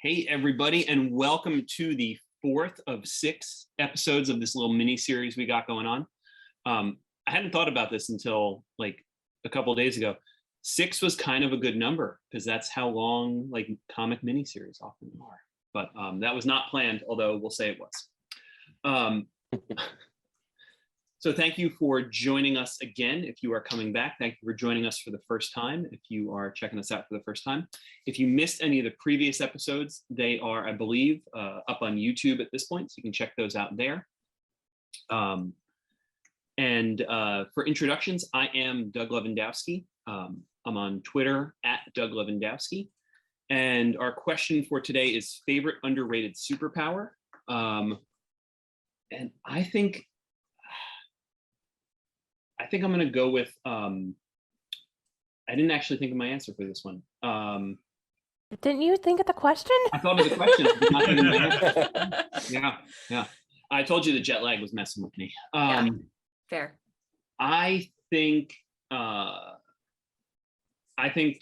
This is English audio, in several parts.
Hey, everybody, and welcome to the fourth of 6 episodes of this little mini series we got going on. I hadn't thought about this until like a couple of days ago. 6 was kind of a good number because that's how long like comic miniseries often are. But that was not planned, although we'll say it was. So thank you for joining us again. If you are coming back, thank you for joining us for the first time. If you are checking us out for the first time. If you missed any of the previous episodes, they are, I believe, up on YouTube at this point, so you can check those out there. For introductions, I am Doug Lewandowski. I'm on Twitter at Doug Lewandowski. And our question for today is favorite underrated superpower. And I think I'm going to go with, I didn't actually think of my answer for this one. Didn't you think of the question? I thought of the question. Not thinking of my answer. Yeah. I told you the jet lag was messing with me. Fair. I think I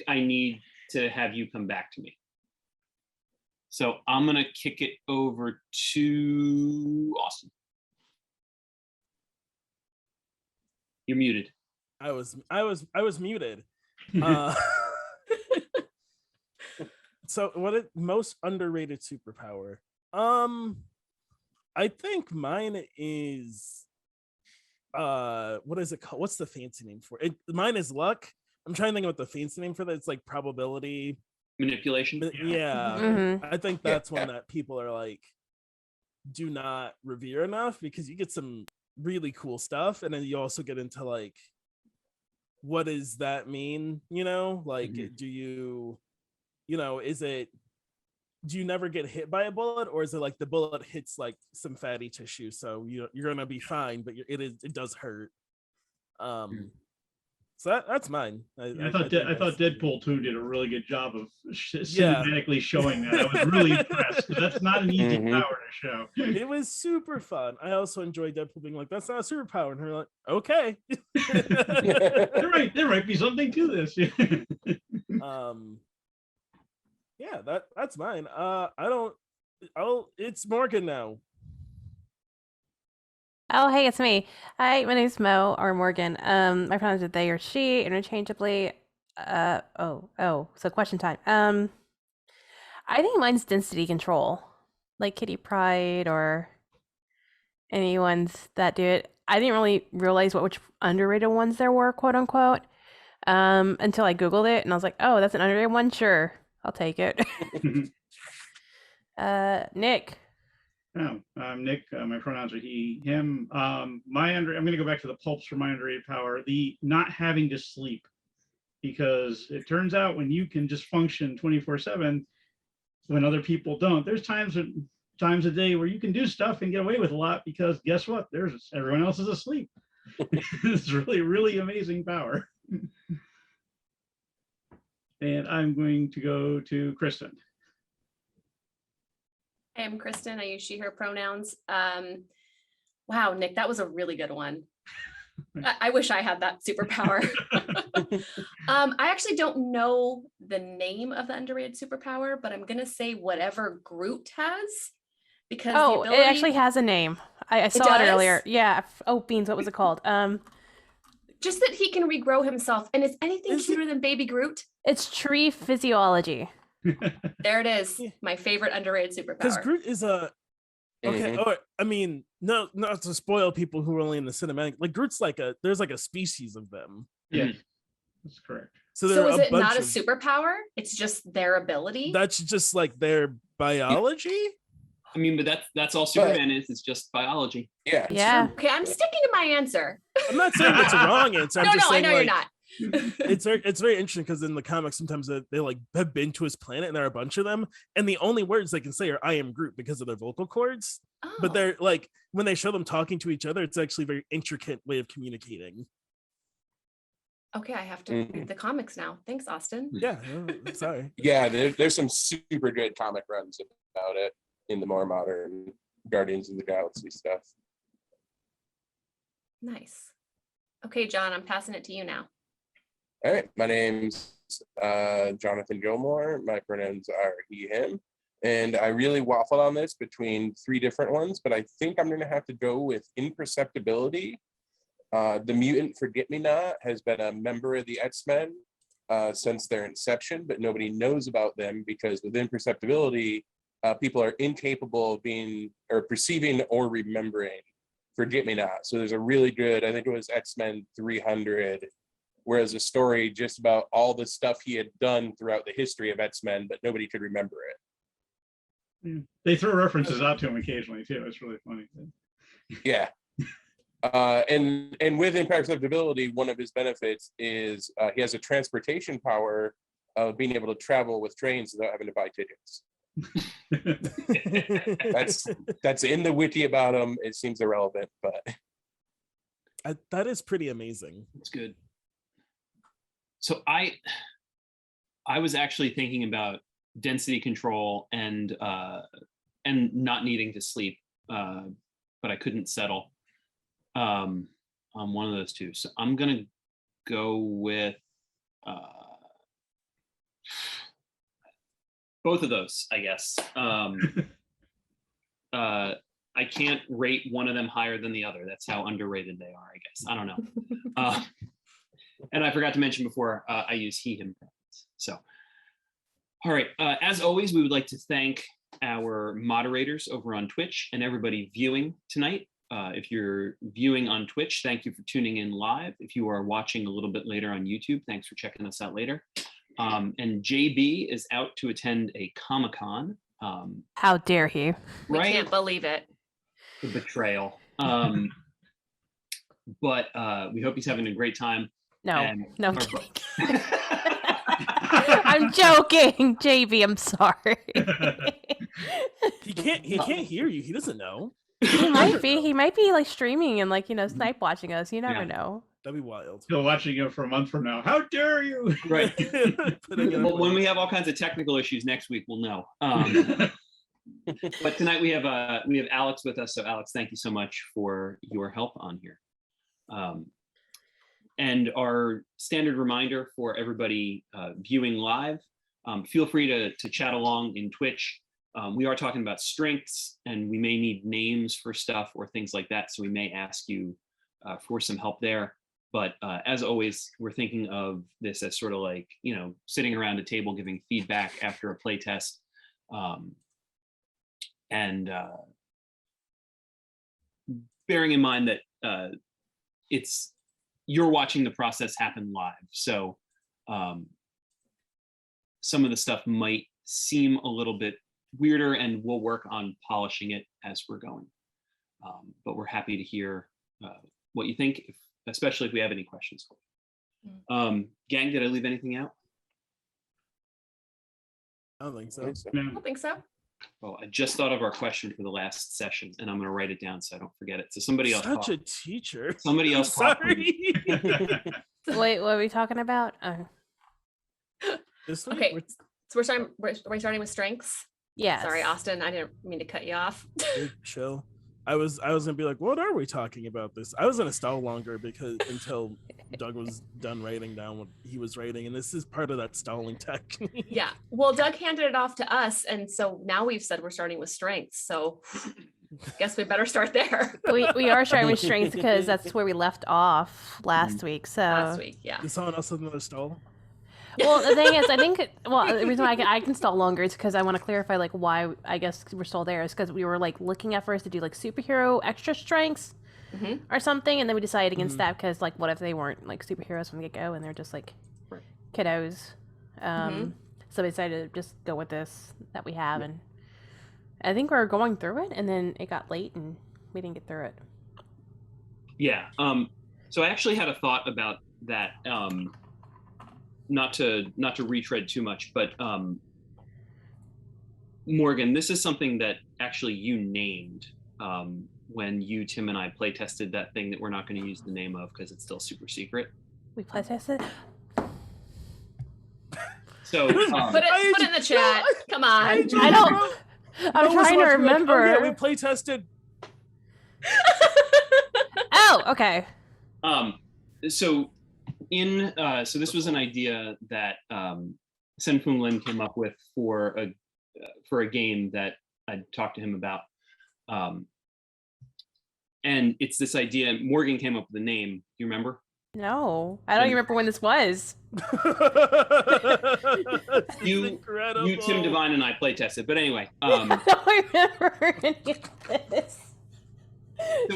need to have you come back to me. So I'm going to kick it over to Austin. You're muted. I was muted. So what most underrated superpower? I think mine is what is it called? What's the fancy name for it? Mine is luck. I'm trying to think of what the fancy name for that. It's like probability manipulation. Yeah. Mm-hmm. I think that's one that people are like do not revere enough because you get some really cool stuff, and then you also get into like, what does that mean? Like, do you do you never get hit by a bullet, or is it like the bullet hits like some fatty tissue, so you're gonna be fine, but it does hurt. So that's mine. I thought Deadpool 2 did a really good job of cinematically showing that. I was really impressed. That's not an easy power to show. It was super fun. I also enjoyed Deadpool being like, "That's not a superpower," and her like, "Okay." There might be something to this. Yeah, that's mine. It's Morgan now. Oh, hey, it's me. Hi, my name's Mo or Morgan. My pronouns are they or she interchangeably. So question time. I think mine's density control, like Kitty Pryde or any ones that do it. I didn't really realize which underrated ones there were, quote unquote, until I Googled it, and I was like, oh, that's an underrated one. Sure, I'll take it. Nick. Oh, I'm Nick. My pronouns are he, him. I'm going to go back to the pulps for my underrated power, the not having to sleep, because it turns out when you can just function 24/7, when other people don't, there's times a day where you can do stuff and get away with a lot because guess what? Everyone else is asleep. It's really, really amazing power. And I'm going to go to Kristen. I'm Kristen. I use she, her pronouns. Wow, Nick, that was a really good one. I wish I had that superpower. I actually don't know the name of the underrated superpower, but I'm going to say whatever Groot has. Because it actually has a name. I saw it earlier. Yeah. Oh, beans. What was it called? Just that he can regrow himself. And is anything cuter than Baby Groot? It's tree physiology. There it is. My favorite underrated superpower. Because Groot is a okay. Oh, I mean, no, not to spoil people who are only in the cinematic. Like Groot's there's like a species of them. Yeah, that's correct. So is it not a superpower? It's just their ability. That's just like their biology. I mean, but that's all Superman is. It's just biology. Yeah. Okay, I'm sticking to my answer. I'm not saying it's a wrong answer. I'm just saying, I know you're not. It's very interesting because in the comics sometimes they like have been to his planet and there are a bunch of them, and the only words they can say are "I am Groot" because of their vocal cords. But they're like, when they show them talking to each other, it's actually a very intricate way of communicating. Okay, I have to read the comics now. Thanks, Austin. Yeah, sorry. Yeah, there's some super good comic runs about it in the more modern Guardians of the Galaxy stuff. Nice. Okay, John, I'm passing it to you now. All right, my name's Jonathan Gilmore. My pronouns are he, him. And I really waffled on this between 3 different ones, but I think I'm going to have to go with imperceptibility. The mutant Forget-Me-Not has been a member of the X-Men since their inception, but nobody knows about them because with imperceptibility, people are incapable of being or perceiving or remembering Forget-Me-Not. So there's a really good, I think it was X-Men 300, whereas a story just about all the stuff he had done throughout the history of X-Men, but nobody could remember it. They throw references out to him occasionally too. It's really funny. Yeah. And with imperceptibility, one of his benefits is he has a transportation power of being able to travel with trains without having to buy tickets. That's in the wiki about him. It seems irrelevant, but that is pretty amazing. It's good. So I was actually thinking about density control and not needing to sleep, but I couldn't settle on one of those two. So I'm gonna go with both of those, I guess. I can't rate one of them higher than the other. That's how underrated they are, I guess. I don't know. And I forgot to mention before, I use he, him pronouns. So, all right. As always, we would like to thank our moderators over on Twitch and everybody viewing tonight. If you're viewing on Twitch, thank you for tuning in live. If you are watching a little bit later on YouTube, thanks for checking us out later. And JB is out to attend a Comic-Con. How dare he? We Right? can't believe it. The betrayal. But we hope he's having a great time. No, And no, I'm our- kidding. I'm joking, JB. I'm sorry. He can't hear you. He doesn't know. He might be. He might be like streaming and like snipe watching us. You never Yeah. know. That'd be wild. Still watching you for a month from now. How dare you? Right. Putting it Well, away. when we have all kinds of technical issues next week, we'll know. But tonight we have Alex with us. So Alex, thank you so much for your help on here. And our standard reminder for everybody viewing live, feel free to chat along in Twitch. We are talking about strengths and we may need names for stuff or things like that. So we may ask you for some help there. But as always, we're thinking of this as sort of like, sitting around a table giving feedback after a play test. And bearing in mind that you're watching the process happen live. So some of the stuff might seem a little bit weirder and we'll work on polishing it as we're going. But we're happy to hear what you think, especially if we have any questions. Gang, did I leave anything out? I don't think so. I don't think so. Oh, I just thought of our question for the last session and I'm going to write it down so I don't forget it. So somebody else. Such talk. a teacher. Somebody else. talk. Sorry. Wait, what are we talking about? This week, Okay, we're- so are we starting with strengths? Yeah. Sorry, Austin, I didn't mean to cut you off. we're chill. I was gonna be like, what are we talking about this? I was gonna stall longer until Doug was done writing down what he was writing, and this is part of that stalling technique. Yeah, well, Doug handed it off to us, and so now we've said we're starting with strengths, so guess we better start there. we are starting with strengths because that's where we left off last week. So Last week, yeah. Does someone else have another stall? Well, the thing is, I think, the reason why I can stall longer is because I want to clarify, like, why I guess we're still there is because we were, like, looking at first to do, like, superhero extra strengths or something, and then we decided against that because, like, what if they weren't, like, superheroes from the get-go and they're just, like, kiddos? So we decided to just go with this that we have, and I think we were going through it, and then it got late, and we didn't get through it. Yeah. So I actually had a thought about that. Not to retread too much, but Morgan, this is something that actually you named when you, Tim, and I play tested that thing that we're not going to use the name of because it's still super secret. We play tested. So Put it in the chat. Come on. I don't. I'm trying to remember. Oh, yeah, we play tested. Oh, okay. So this was an idea that Sen Fung Lin came up with for for a game that I talked to him about. And it's this idea. Morgan came up with the name. Do you remember? No, I don't even remember when this was. You, Tim Devine, and I play tested. But anyway, I don't remember any of this.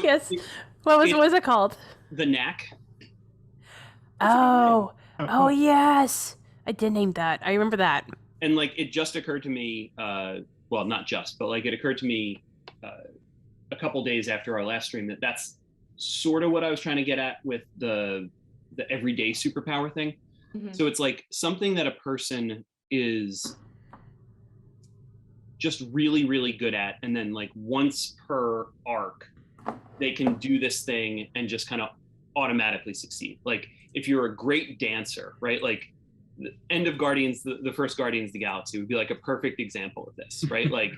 Yes. What was it called? The Knack. Oh, yes. I did name that. I remember that. And like it just occurred to me, well, not just, but like it occurred to me a couple days after our last stream that's sort of what I was trying to get at with the everyday superpower thing. Mhm. So it's like something that a person is just really, really good at, and then like once per arc, they can do this thing and just kind of automatically succeed. Like if you're a great dancer, right? Like the end of Guardians, the first Guardians of the Galaxy would be like a perfect example of this, right? Like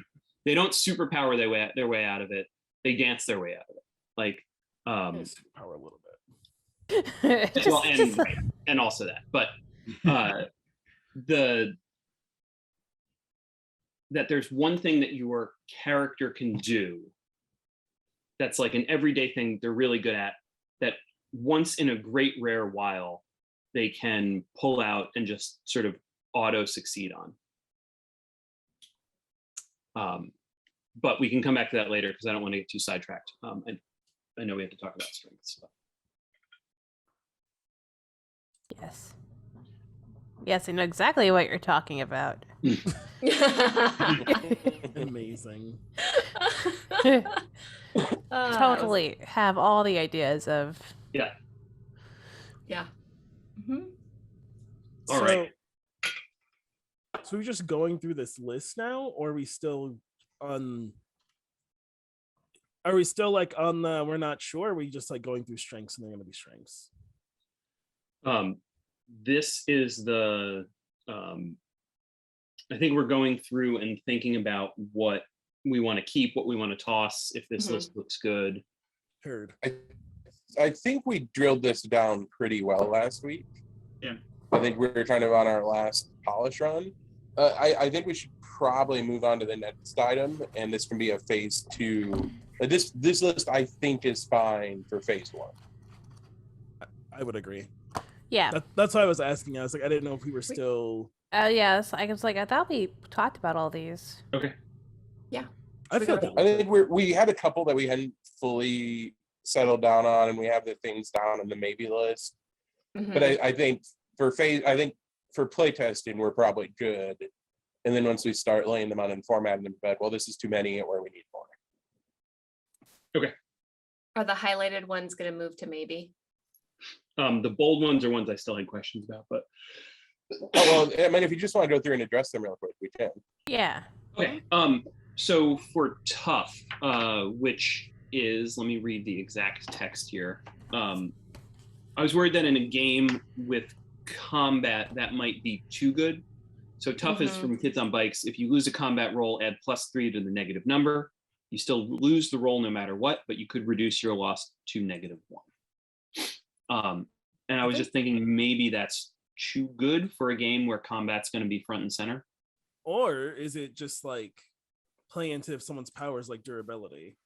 they don't superpower their way out of it. They dance their way out of it. Like Superpower a little bit. well, and also that, but that there's one thing that your character can do that's like an everyday thing they're really good at, that once in a great rare while they can pull out and just sort of auto succeed on. But we can come back to that later because I don't want to get too sidetracked. And I know we have to talk about strengths. But. Yes. Yes, I know exactly what you're talking about. Amazing. Totally have all the ideas of. Yeah. Yeah. Mm-hmm. All right. So we're just going through this list now, or are we still on? Are we still like on the? We're not sure. Are we just like going through strengths, and they're going to be strengths? This is the. I think we're going through and thinking about what we want to keep, what we want to toss, if this list looks good. Heard. I think we drilled this down pretty well last week. Yeah. I think we were kind of on our last polish run. I think we should probably move on to the next item, and this can be a phase 2. This list I think is fine for phase 1. I would agree. Yeah. That's why I was asking. I was like, I didn't know if we were still. Oh yes, I was like, I thought we talked about all these. Okay. Yeah. I feel. I think we had a couple that we hadn't fully settled down on, and we have the things down on the maybe list. Mm-hmm. But I think for playtesting, we're probably good. And then once we start laying them out and formatting them, well, this is too many, or we need more. Okay. Are the highlighted ones going to move to maybe? The bold ones are ones I still had questions about, but. Oh, well, I mean, if you just want to go through and address them real quick, we can. Yeah. Okay. So for tough, which is, let me read the exact text here. I was worried that in a game with combat that might be too good. So tough is from Kids on Bikes. If you lose a combat roll, add +3 to the negative number. You still lose the roll no matter what, but you could reduce your loss to -1. And I was just thinking maybe that's too good for a game where combat's going to be front and center. Or is it just like play into someone's powers like durability?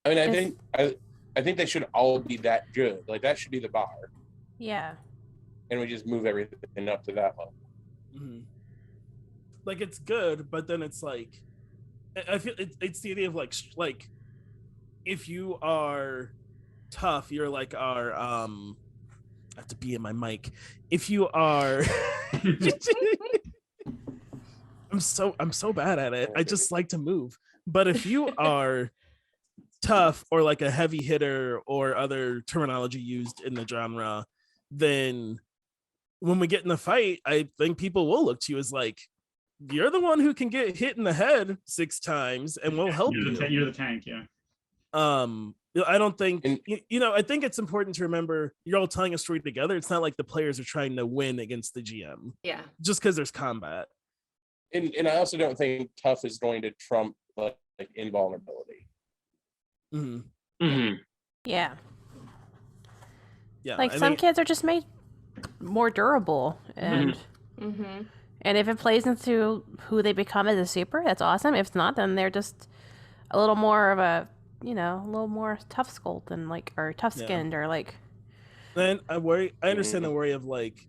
I mean, I think they should all be that good. Like that should be the bar, Yeah. and we just move everything up to that level. Mm-hmm. Like it's good, but then it's like I feel it's the idea of like if you are tough, you're like our I have to be in my mic. If you are I'm so bad at it. I just like to move. But if you are tough or like a heavy hitter or other terminology used in the genre, then when we get in the fight, I think people will look to you as like, you're the one who can get hit in the head 6 times and we'll help you. You're the tank, yeah. I don't think, I think it's important to remember you're all telling a story together. It's not like the players are trying to win against the GM. Yeah. Just because there's combat. And I also don't think tough is going to trump like invulnerability. Mm-hmm. Mm-hmm. Yeah. Yeah. Like some kids are just made more durable and And if it plays into who they become as a super, that's awesome. If not, then they're just a little more of a, a little more tough skulled and like, or tough skinned, or like. Then I worry. I understand Mhm. the worry of like,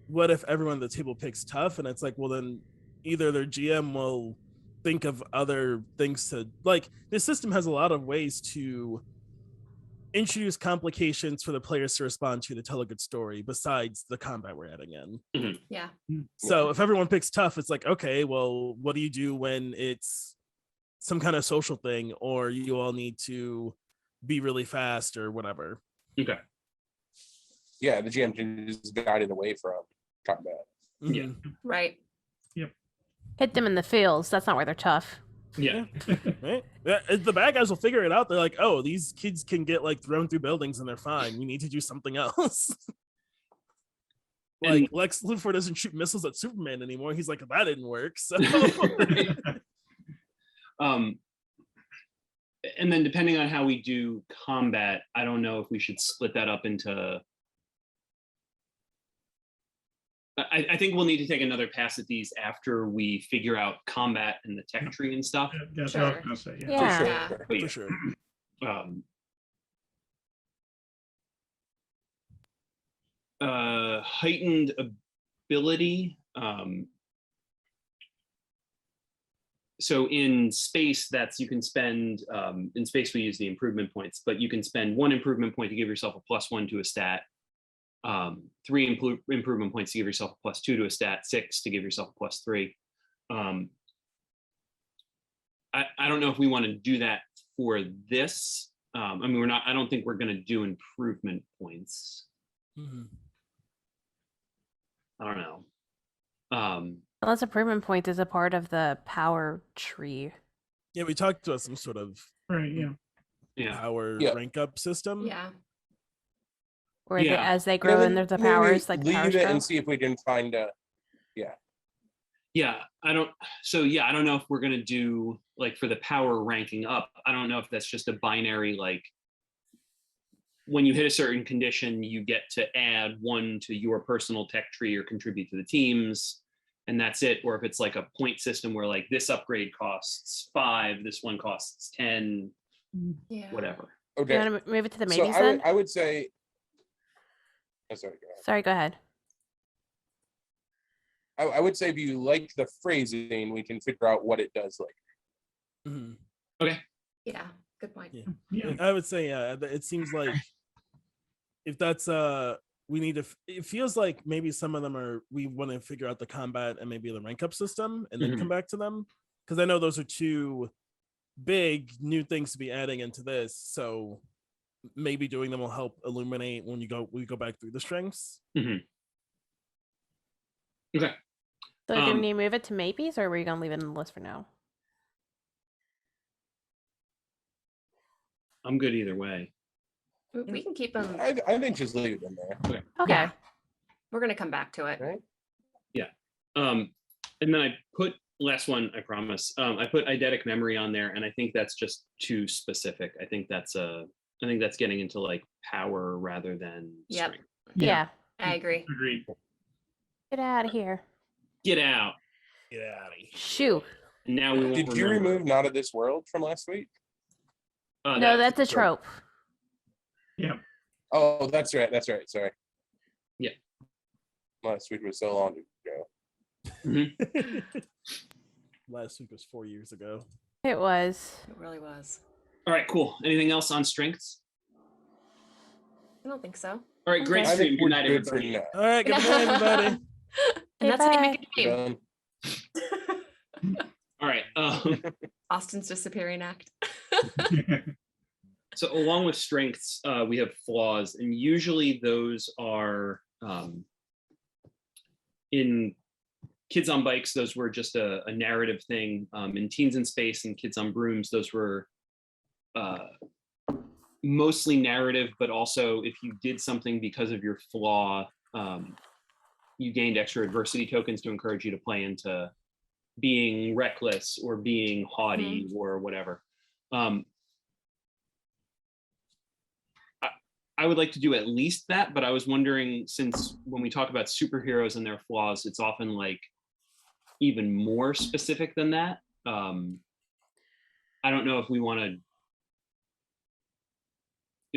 what if everyone at the table picks tough, and it's like, well, then either their GM will think of other things to like. This system has a lot of ways to introduce complications for the players to respond to tell a good story besides the combat we're adding in. Yeah. So if everyone picks tough, it's like, okay, well, what do you do when it's some kind of social thing, or you all need to be really fast or whatever? Okay. Yeah, the GM can just guide it away from combat. Yeah. Mhm. Right. Hit them in the fields. That's not where they're tough. Yeah. Right? The bad guys will figure it out. They're like, oh, these kids can get like thrown through buildings and they're fine. We need to do something else. Like Lex Luthor doesn't shoot missiles at Superman anymore. He's like, that didn't work. So And then depending on how we do combat, I don't know if we should split that up into. I think we'll need to take another pass at these after we figure out combat and the tech tree and stuff. That's what I was gonna say. Yeah. Yeah. For Yeah. sure. But yeah, for sure. Heightened ability. So in space, you can spend, in space we use the improvement points, but you can spend 1 improvement point to give yourself a +1 to a stat, 3 improvement points to give yourself a +2 to a stat, 6 to give yourself a +3. I don't know if we want to do that for this. I mean, I don't think we're going to do improvement points. Mhm. I don't know. Unless improvement point is a part of the power tree. Yeah, we talked about some sort of Right. Yeah. Yeah. power Yeah. rank up system. Yeah. Where Yeah. as they grow in the Maybe powers, like the leave powers it grow. and see if we can find a. Yeah, I don't know if we're going to do like for the power ranking up. I don't know if that's just a binary, like when you hit a certain condition, you get to add 1 to your personal tech tree or contribute to the teams, and that's it. Or if it's like a point system where like this upgrade costs 5, this one costs 10, Yeah. whatever. You Okay. want to move it to the So maybes then? I would say. Oh, sorry, go ahead. Sorry, go ahead. I would say if you like the phrasing, we can figure out what it does like. Mhm. Okay. Yeah. Good point. Yeah. Yeah. I would say, yeah, it seems like if that's we need to it feels like maybe some of them we want to figure out the combat and maybe the rank up system and then Mhm. come back to them, because I know those are 2 big new things to be adding into this, so maybe doing them will help illuminate when we go back through the strengths. Mhm. Okay. So do we need to move it to maybes, or are we gonna leave it in the list for now? I'm good either way. We can keep them. I think just leave it in there. Okay. Yeah. We're gonna come back to it. Right? And then I put last one, I promise. I put eidetic memory on there, and I think that's just too specific. I think that's getting into like power rather than Yep. strength. Yeah. I agree. Agreed. Get out of here. Get out. Get out of here. Shoo. And now we won't Did you remember. remove Not of This World from last week? No, that's a trope. Yeah. Oh, that's right. That's right. Sorry. Yeah. Last week was so long ago. Last week was 4 years ago. It was. It really was. All right, cool. Anything else on strengths? I don't think so. All right, great Okay. I stream. think Good we're night, good for everybody. now. All right, good night, everybody. And that's how you make a We're game. done. All right. Austin's disappearing act. So along with strengths, we have flaws, and usually those are in Kids on Bikes. Those were just a narrative thing. In Teens in Space and Kids on Brooms, those were mostly narrative, but also if you did something because of your flaw, you gained extra adversity tokens to encourage you to play into being reckless or being haughty or whatever. I would like to do at least that, but I was wondering, since when we talk about superheroes and their flaws, it's often like even more specific than that. I don't know if we want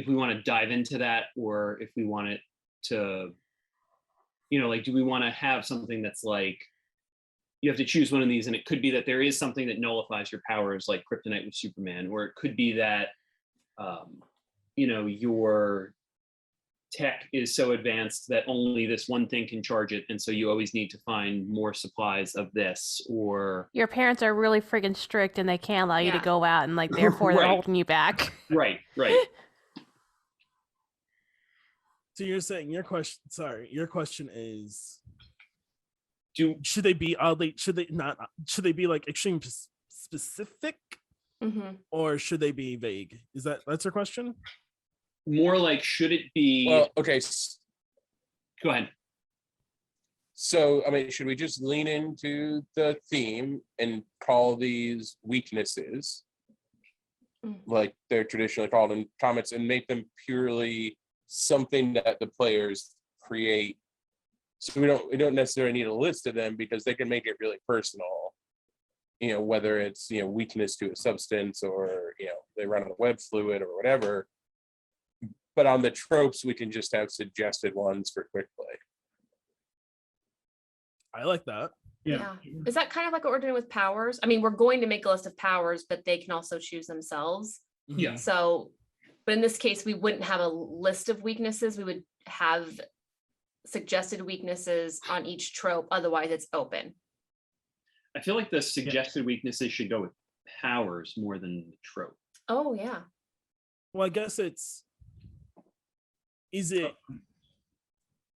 to dive into that, or if we want it to, like, do we want to have something that's like, you have to choose one of these, and it could be that there is something that nullifies your powers, like kryptonite with Superman, or it could be that, your tech is so advanced that only this one thing can charge it, and so you always need to find more supplies of this, or Your parents are really friggin' strict and they can't allow you to Yeah. go out, and like therefore they're Right. holding you back. right. So you're saying your question is, Do should they be like extreme specific, Mhm. or should they be vague? That's your question? more like, should it be? Well, okay. Go ahead. So, I mean, should we just lean into the theme and call these weaknesses, like they're traditionally called in comics, and make them purely something that the players create? So we don't necessarily need a list of them, because they can make it really personal. Whether it's weakness to a substance, or they run on a web fluid or whatever. But on the tropes, we can just have suggested ones for quick play. I like that. Yeah. Is that kind of like what we're doing with powers? I mean, we're going to make a list of powers, but they can also choose themselves. Yeah. So, but in this case, we wouldn't have a list of weaknesses. We would have suggested weaknesses on each trope. Otherwise, it's open. I feel like the suggested weaknesses should go with powers more than the trope. Oh, yeah. Well, I guess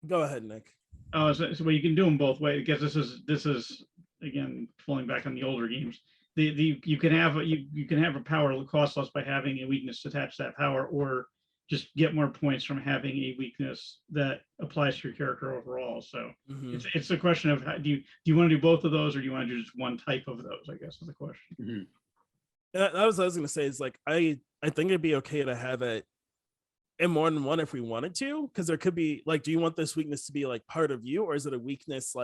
go ahead, Nick. Oh, so you can do them both ways. I guess this is again falling back on the older games. You can have a power cost less by having a weakness attached to that power, or just get more points from having a weakness that applies to your character overall. So it's a question of do you want to do both of those, or do you want to do just one type of those? I guess is the question. That was what I was gonna say. Is like I think it'd be okay to have it in more than one if we wanted to, because there could be like, do you want this weakness to be like part of you, or is it a weakness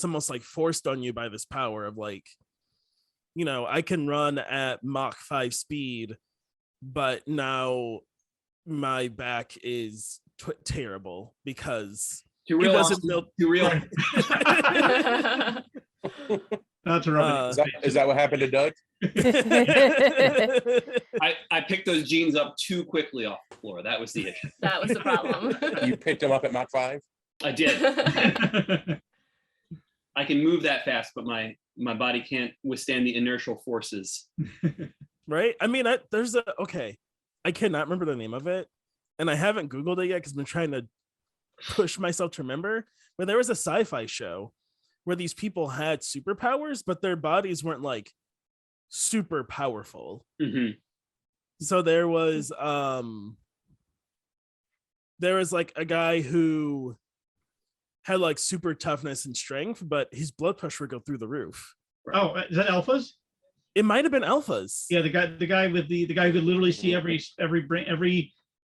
almost like forced on you by this power of like, I can run at Mach 5 speed, but now my back is terrible because Too real. it wasn't built. Too real. Not to rub it. Is that what happened to Doug? I picked those jeans up too quickly off the floor. That was the issue. That was the problem. You picked him up at Mach 5? I did. I can move that fast, but my body can't withstand the inertial forces. Right? I mean, I cannot remember the name of it, and I haven't Googled it yet because I've been trying to push myself to remember. But there was a sci-fi show where these people had superpowers, but their bodies weren't like super powerful. So there was like a guy who had like super toughness and strength, but his blood pressure would go through the roof. Oh, is that alphas? It might have been alphas. Yeah, the guy who could literally see every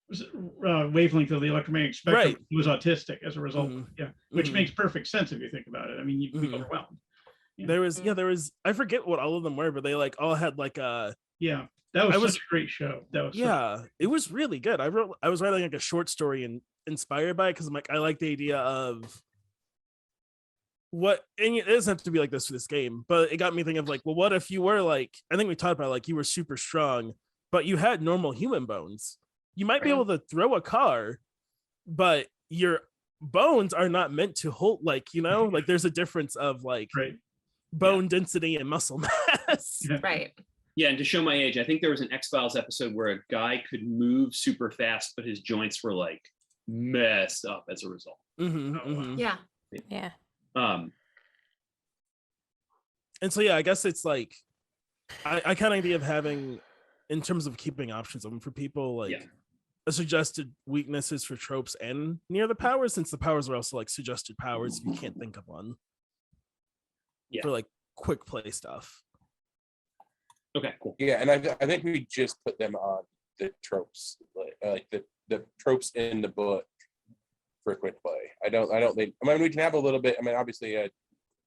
wavelength of the electromagnetic spectrum. Right. He was autistic as a result. Yeah, which makes perfect sense if you think about it. I mean, you'd be overwhelmed. Yeah. There was I forget what all of them were, but they like all had like a that was such a great show. It was really good. I was writing like a short story and inspired by it because I'm like, I like the idea of what, and it doesn't have to be like this for this game, but it got me thinking of like, well, what if you were like, I think we talked about like you were super strong, but you had normal human bones. You might be able to throw a car, but your bones are not meant to hold, like, like there's a difference of like bone density and muscle mass. Right. Yeah, and to show my age, I think there was an X-Files episode where a guy could move super fast, but his joints were like messed up as a result. Yeah. Yeah. And so I guess it's like I kind of idea of having, in terms of keeping options open for people, like a suggested weaknesses for tropes and near the powers, since the powers are also like suggested powers if you can't think of one. For like quick play stuff. Okay, cool. Yeah, and I think we just put them on the tropes, like the tropes in the book for quick play. I don't think. I mean, we can have a little bit. I mean, obviously,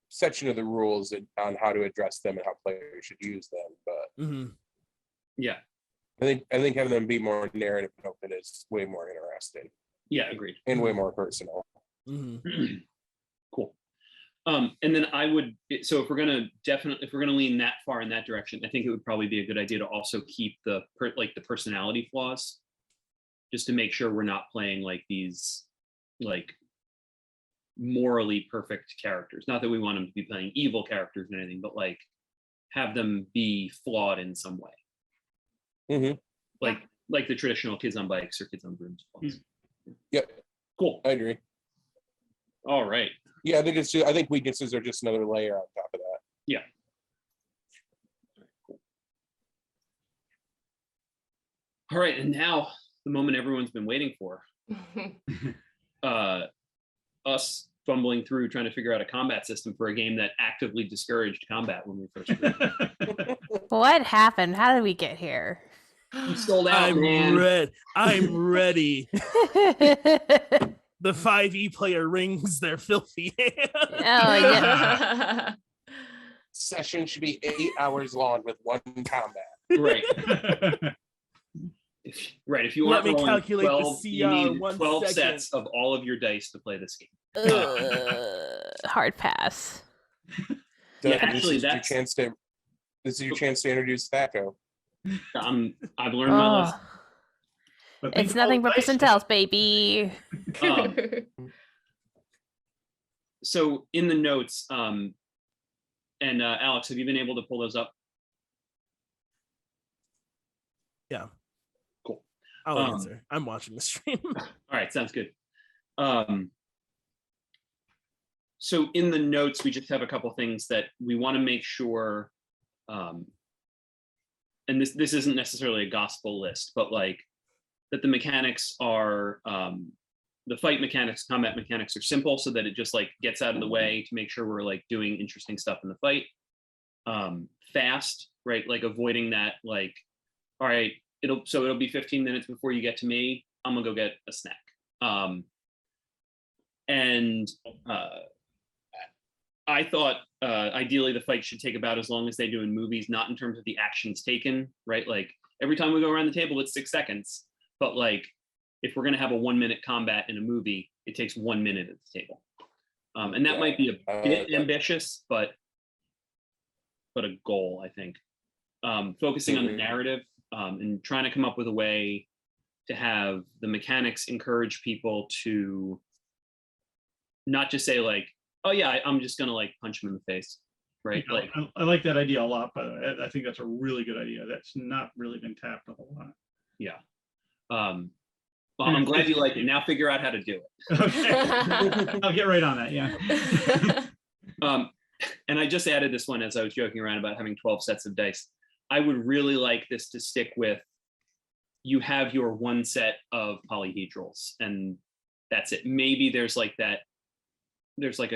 section of the rules on how to address them and how players should use them. But Yeah. I think having them be more narrative and open is way more interesting Yeah, agreed. and way more personal. Cool. And then I would, so if we're gonna lean that far in that direction, I think it would probably be a good idea to also keep the personality flaws, just to make sure we're not playing like these like morally perfect characters. Not that we want them to be playing evil characters or anything, but like have them be flawed in some way. Like the traditional kids on bikes or kids on brooms flaws. Yep. Cool. I agree. All right. Yeah, I think weaknesses are just another layer on top of that. Yeah. All right, and now the moment everyone's been waiting for. Us fumbling through trying to figure out a combat system for a game that actively discouraged combat when we first played. What happened? How did we get here? You sold out, man. I'm ready. The 5e player wrings their filthy hand. Oh, yeah. Session should be 8 hours long with one combat. Right. Right. If you want Let me rolling calculate 12, the you CR need 1 12 second. sets of all of your dice to play this game. Hard pass. Yeah, This actually, is your chance to introduce Thaco. I've learned my lesson. But It's nothing but percentiles, baby. So in the notes, and Alex, have you been able to pull those up? Yeah. Cool. I'll answer. I'm watching the stream. All right, sounds good. So in the notes, we just have a couple things that we want to make sure, and this isn't necessarily a gospel list, but like that the mechanics are, the fight mechanics, combat mechanics are simple so that it just like gets out of the way to make sure we're like doing interesting stuff in the fight. Fast, right? Like avoiding that, like, all right, it'll be 15 minutes before you get to me. I'm gonna go get a snack. I thought ideally the fight should take about as long as they do in movies, not in terms of the actions taken, right? Like every time we go around the table, it's 6 seconds. But like if we're gonna have a 1 minute combat in a movie, it takes 1 minute at the table. And that might be a bit ambitious, but a goal, I think. Focusing on the narrative and trying to come up with a way to have the mechanics encourage people to not just say like, oh yeah, I'm just gonna like punch him in the face, right? You know, Like I like that idea a lot, but I think that's a really good idea. That's not really been tapped a whole lot. yeah. Well, I'm glad you like it. Now figure out how to do it. Okay. I'll get right on that. Yeah. And I just added this one as I was joking around about having 12 sets of dice. I would really like this to stick with, you have your 1 set of polyhedrals and that's it. Maybe there's like a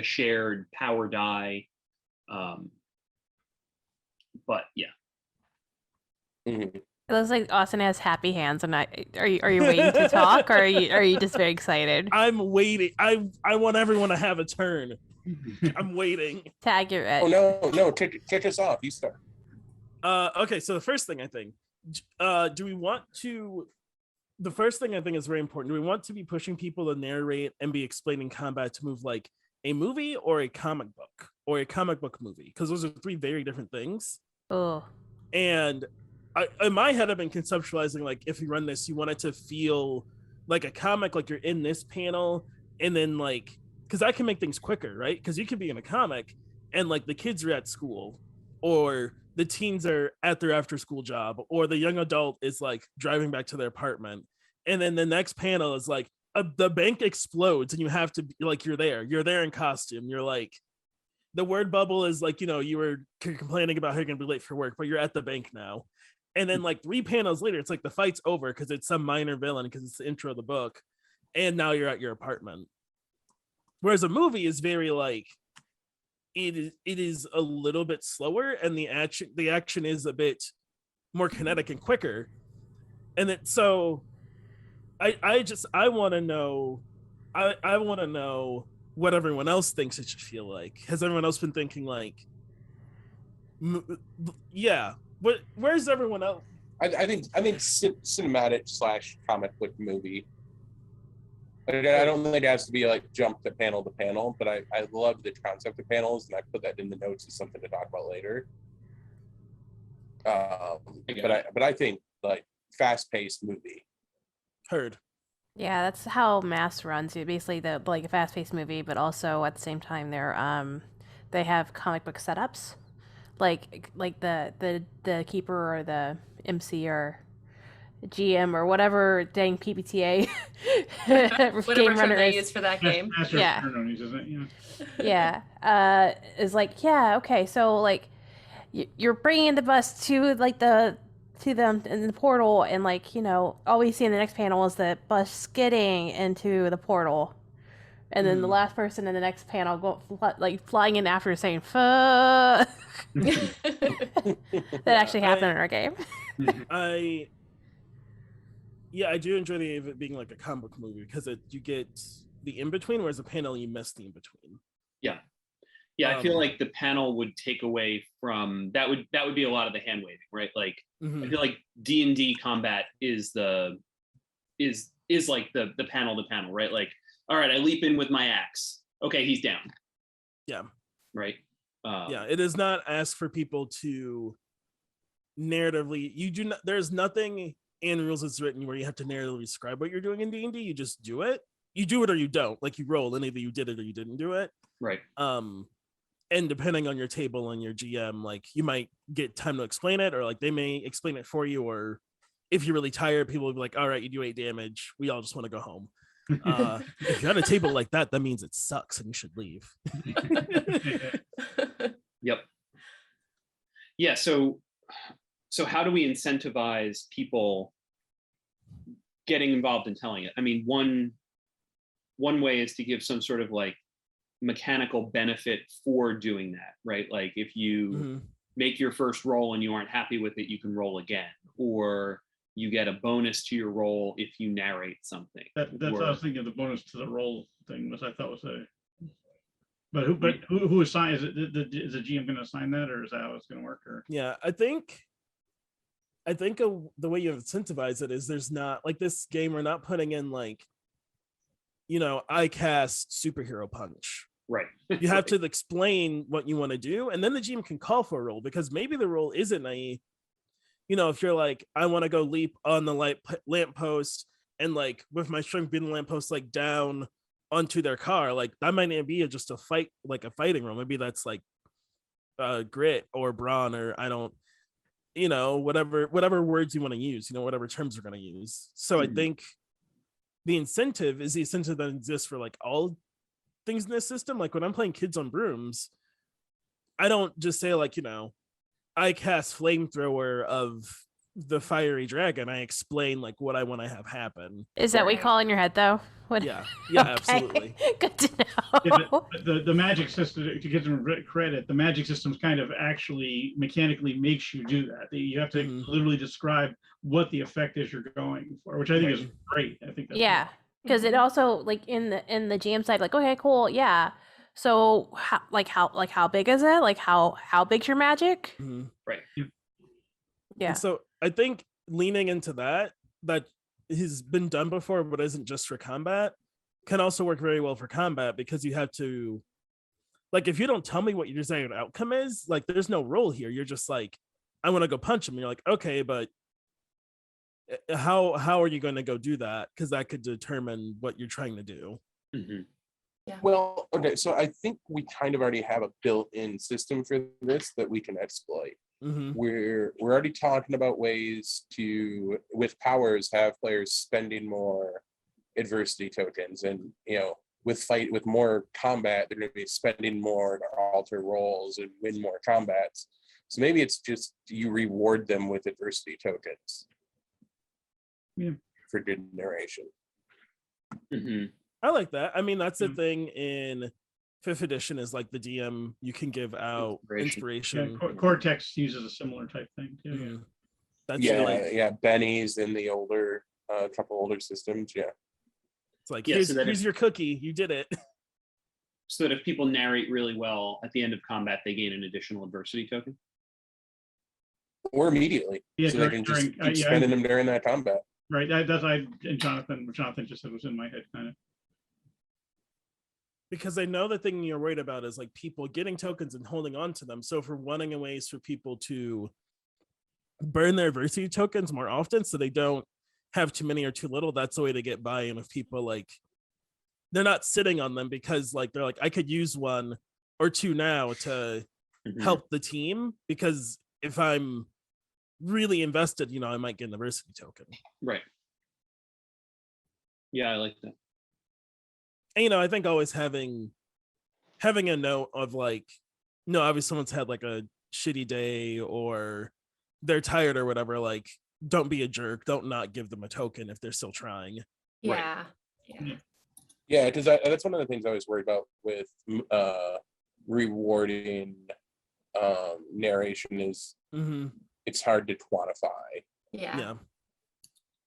shared power die. But yeah. It looks like Austin has happy hands. Are you waiting to talk, or are you just very excited? I'm waiting. I want everyone to have a turn. I'm waiting. Tag your edge. Oh no, kick us off. You start. Okay, so the first thing I think, the first thing I think is very important. Do we want to be pushing people to narrate and be explaining combat to move like a movie or a comic book or a comic book movie? Because those are 3 very different things. Oh. And in my head, I've been conceptualizing like if you run this, you want it to feel like a comic, like you're in this panel, and then like, because that can make things quicker, right? Because you could be in a comic and like the kids are at school, or the teens are at their after school job, or the young adult is like driving back to their apartment, and then the next panel is like the bank explodes and you have to be like, you're there in costume, you're like, the word bubble is like, you were complaining about how you're gonna be late for work, but you're at the bank now. And then like 3 panels later, it's like the fight's over because it's some minor villain because it's the intro of the book, and now you're at your apartment. Whereas a movie is very like, it is a little bit slower, and the action is a bit more kinetic and quicker. And it, so I want to know what everyone else thinks it should feel like. Has everyone else been thinking like, yeah, where's everyone else? I think cinematic / comic book movie. I don't think it has to be like jump to panel, but I love the concept of panels, and I put that in the notes as something to talk about later. But I think like fast-paced movie. Heard. Yeah, that's how Mass runs. Basically, the like a fast-paced movie, but also at the same time, they have comic book setups, like the keeper or the MC or GM or whatever dang PBTA Whatever game term runner they is. use for that game. Master Yeah. of ceremonies, isn't it? Yeah, is like, yeah, okay, so like you're bringing the bus to like to them in the portal, and like, you know, all we see in the next panel is the bus skidding into the portal, and then the last person in the next panel flying in after saying fuck. That actually happened in our game. I do enjoy the idea of it being like a comic book movie because you get the in between, whereas a panel you miss the in between. Yeah, I feel like the panel would take away from that would be a lot of the hand waving, right? Like I feel like D&D combat is like the panel to panel, right? Like, all right, I leap in with my axe. Okay, he's down. Yeah. Right. Yeah, it does not ask for people to narratively. There's nothing in rules that's written where you have to narratively describe what you're doing in D&D. You just do it. You do it or you don't. Like you roll, and either you did it or you didn't do it. Right. And depending on your table and your GM, like you might get time to explain it, or like they may explain it for you, or if you're really tired, people will be like, all right, you do 8 damage. We all just want to go home. If you're at a table like that, that means it sucks and you should leave. Yep. Yeah. So how do we incentivize people getting involved in telling it? I mean, one way is to give some sort of like mechanical benefit for doing that, right? Like if you make your first roll and you aren't happy with it, you can roll again, or you get a bonus to your roll if you narrate something. That's what I was thinking. The bonus to the roll thing was, I thought was a. But who assigns? Is the GM going to assign that, or is that how it's going to work? Or yeah, I think the way you incentivize it is there's not like this game. We're not putting in like, you know, I cast superhero punch. Right. You have to explain what you want to do, and then the GM can call for a roll, because maybe the roll isn't a, you know, if you're like, I want to go leap on the lamppost and like with my strength being the lamppost like down onto their car, like that might not be just a fight, like a fighting roll. Maybe that's like grit or brawn, or I don't, you know, whatever words you want to use, you know, whatever terms we're going to use. So I think the incentive is the incentive that exists for like all things in this system. Like when I'm playing Kids on Brooms, I don't just say like, you know, I cast flamethrower of the fiery dragon. I explain like what I want to have happen. Is that what you call in your head though? What? Yeah, Okay. Absolutely. Good to know. the magic system, to give them credit, the magic system kind of actually mechanically makes you do that. You have to literally describe what the effect is you're going for, which I think is great. I think that's Yeah, because it also like in the GM side, like, okay, cool, yeah. So how big is it? Like how big's your magic? Right. Yeah. And so I think leaning into that has been done before, but isn't just for combat, can also work very well for combat, because you have to, like, if you don't tell me what your desired outcome is, like there's no roll here. You're just like, I want to go punch him. And you're like, okay, but how are you going to go do that? Because that could determine what you're trying to do. Yeah. Well, okay, so I think we kind of already have a built-in system for this that we can exploit. We're already talking about ways to, with powers, have players spending more adversity tokens, and you know, with more combat, they're going to be spending more to alter rolls and win more combats. So maybe it's just you reward them with adversity tokens for good narration. I like that. I mean, that's the thing in 5th edition, is like the DM, you can give out inspiration. Yeah, Cortex uses a similar type thing too. That's Benny's in the older, couple older systems. Yeah, it's like, Yeah, here's your cookie. You did it. so that if people narrate really well at the end of combat, they gain an additional adversity token. Or immediately, Yeah, so they can just keep spending them during that combat. Right. That's what Jonathan just said was in my head, kind of. Because I know the thing you're worried about is like people getting tokens and holding on to them. So if we're wanting ways for people to burn their adversity tokens more often so they don't have too many or too little, that's the way to get buy-in of people. Like they're not sitting on them because like they're like, I could use 1 or 2 now to help the team, because if I'm really invested, you know, I might get an adversity token. Right. Yeah, I like that. And, you know, I think always having a note of like, no, obviously someone's had like a shitty day or they're tired or whatever, like don't be a jerk, don't not give them a token if they're still trying. Yeah. Yeah, because that's one of the things I always worry about with rewarding narration is it's hard to quantify. Yeah.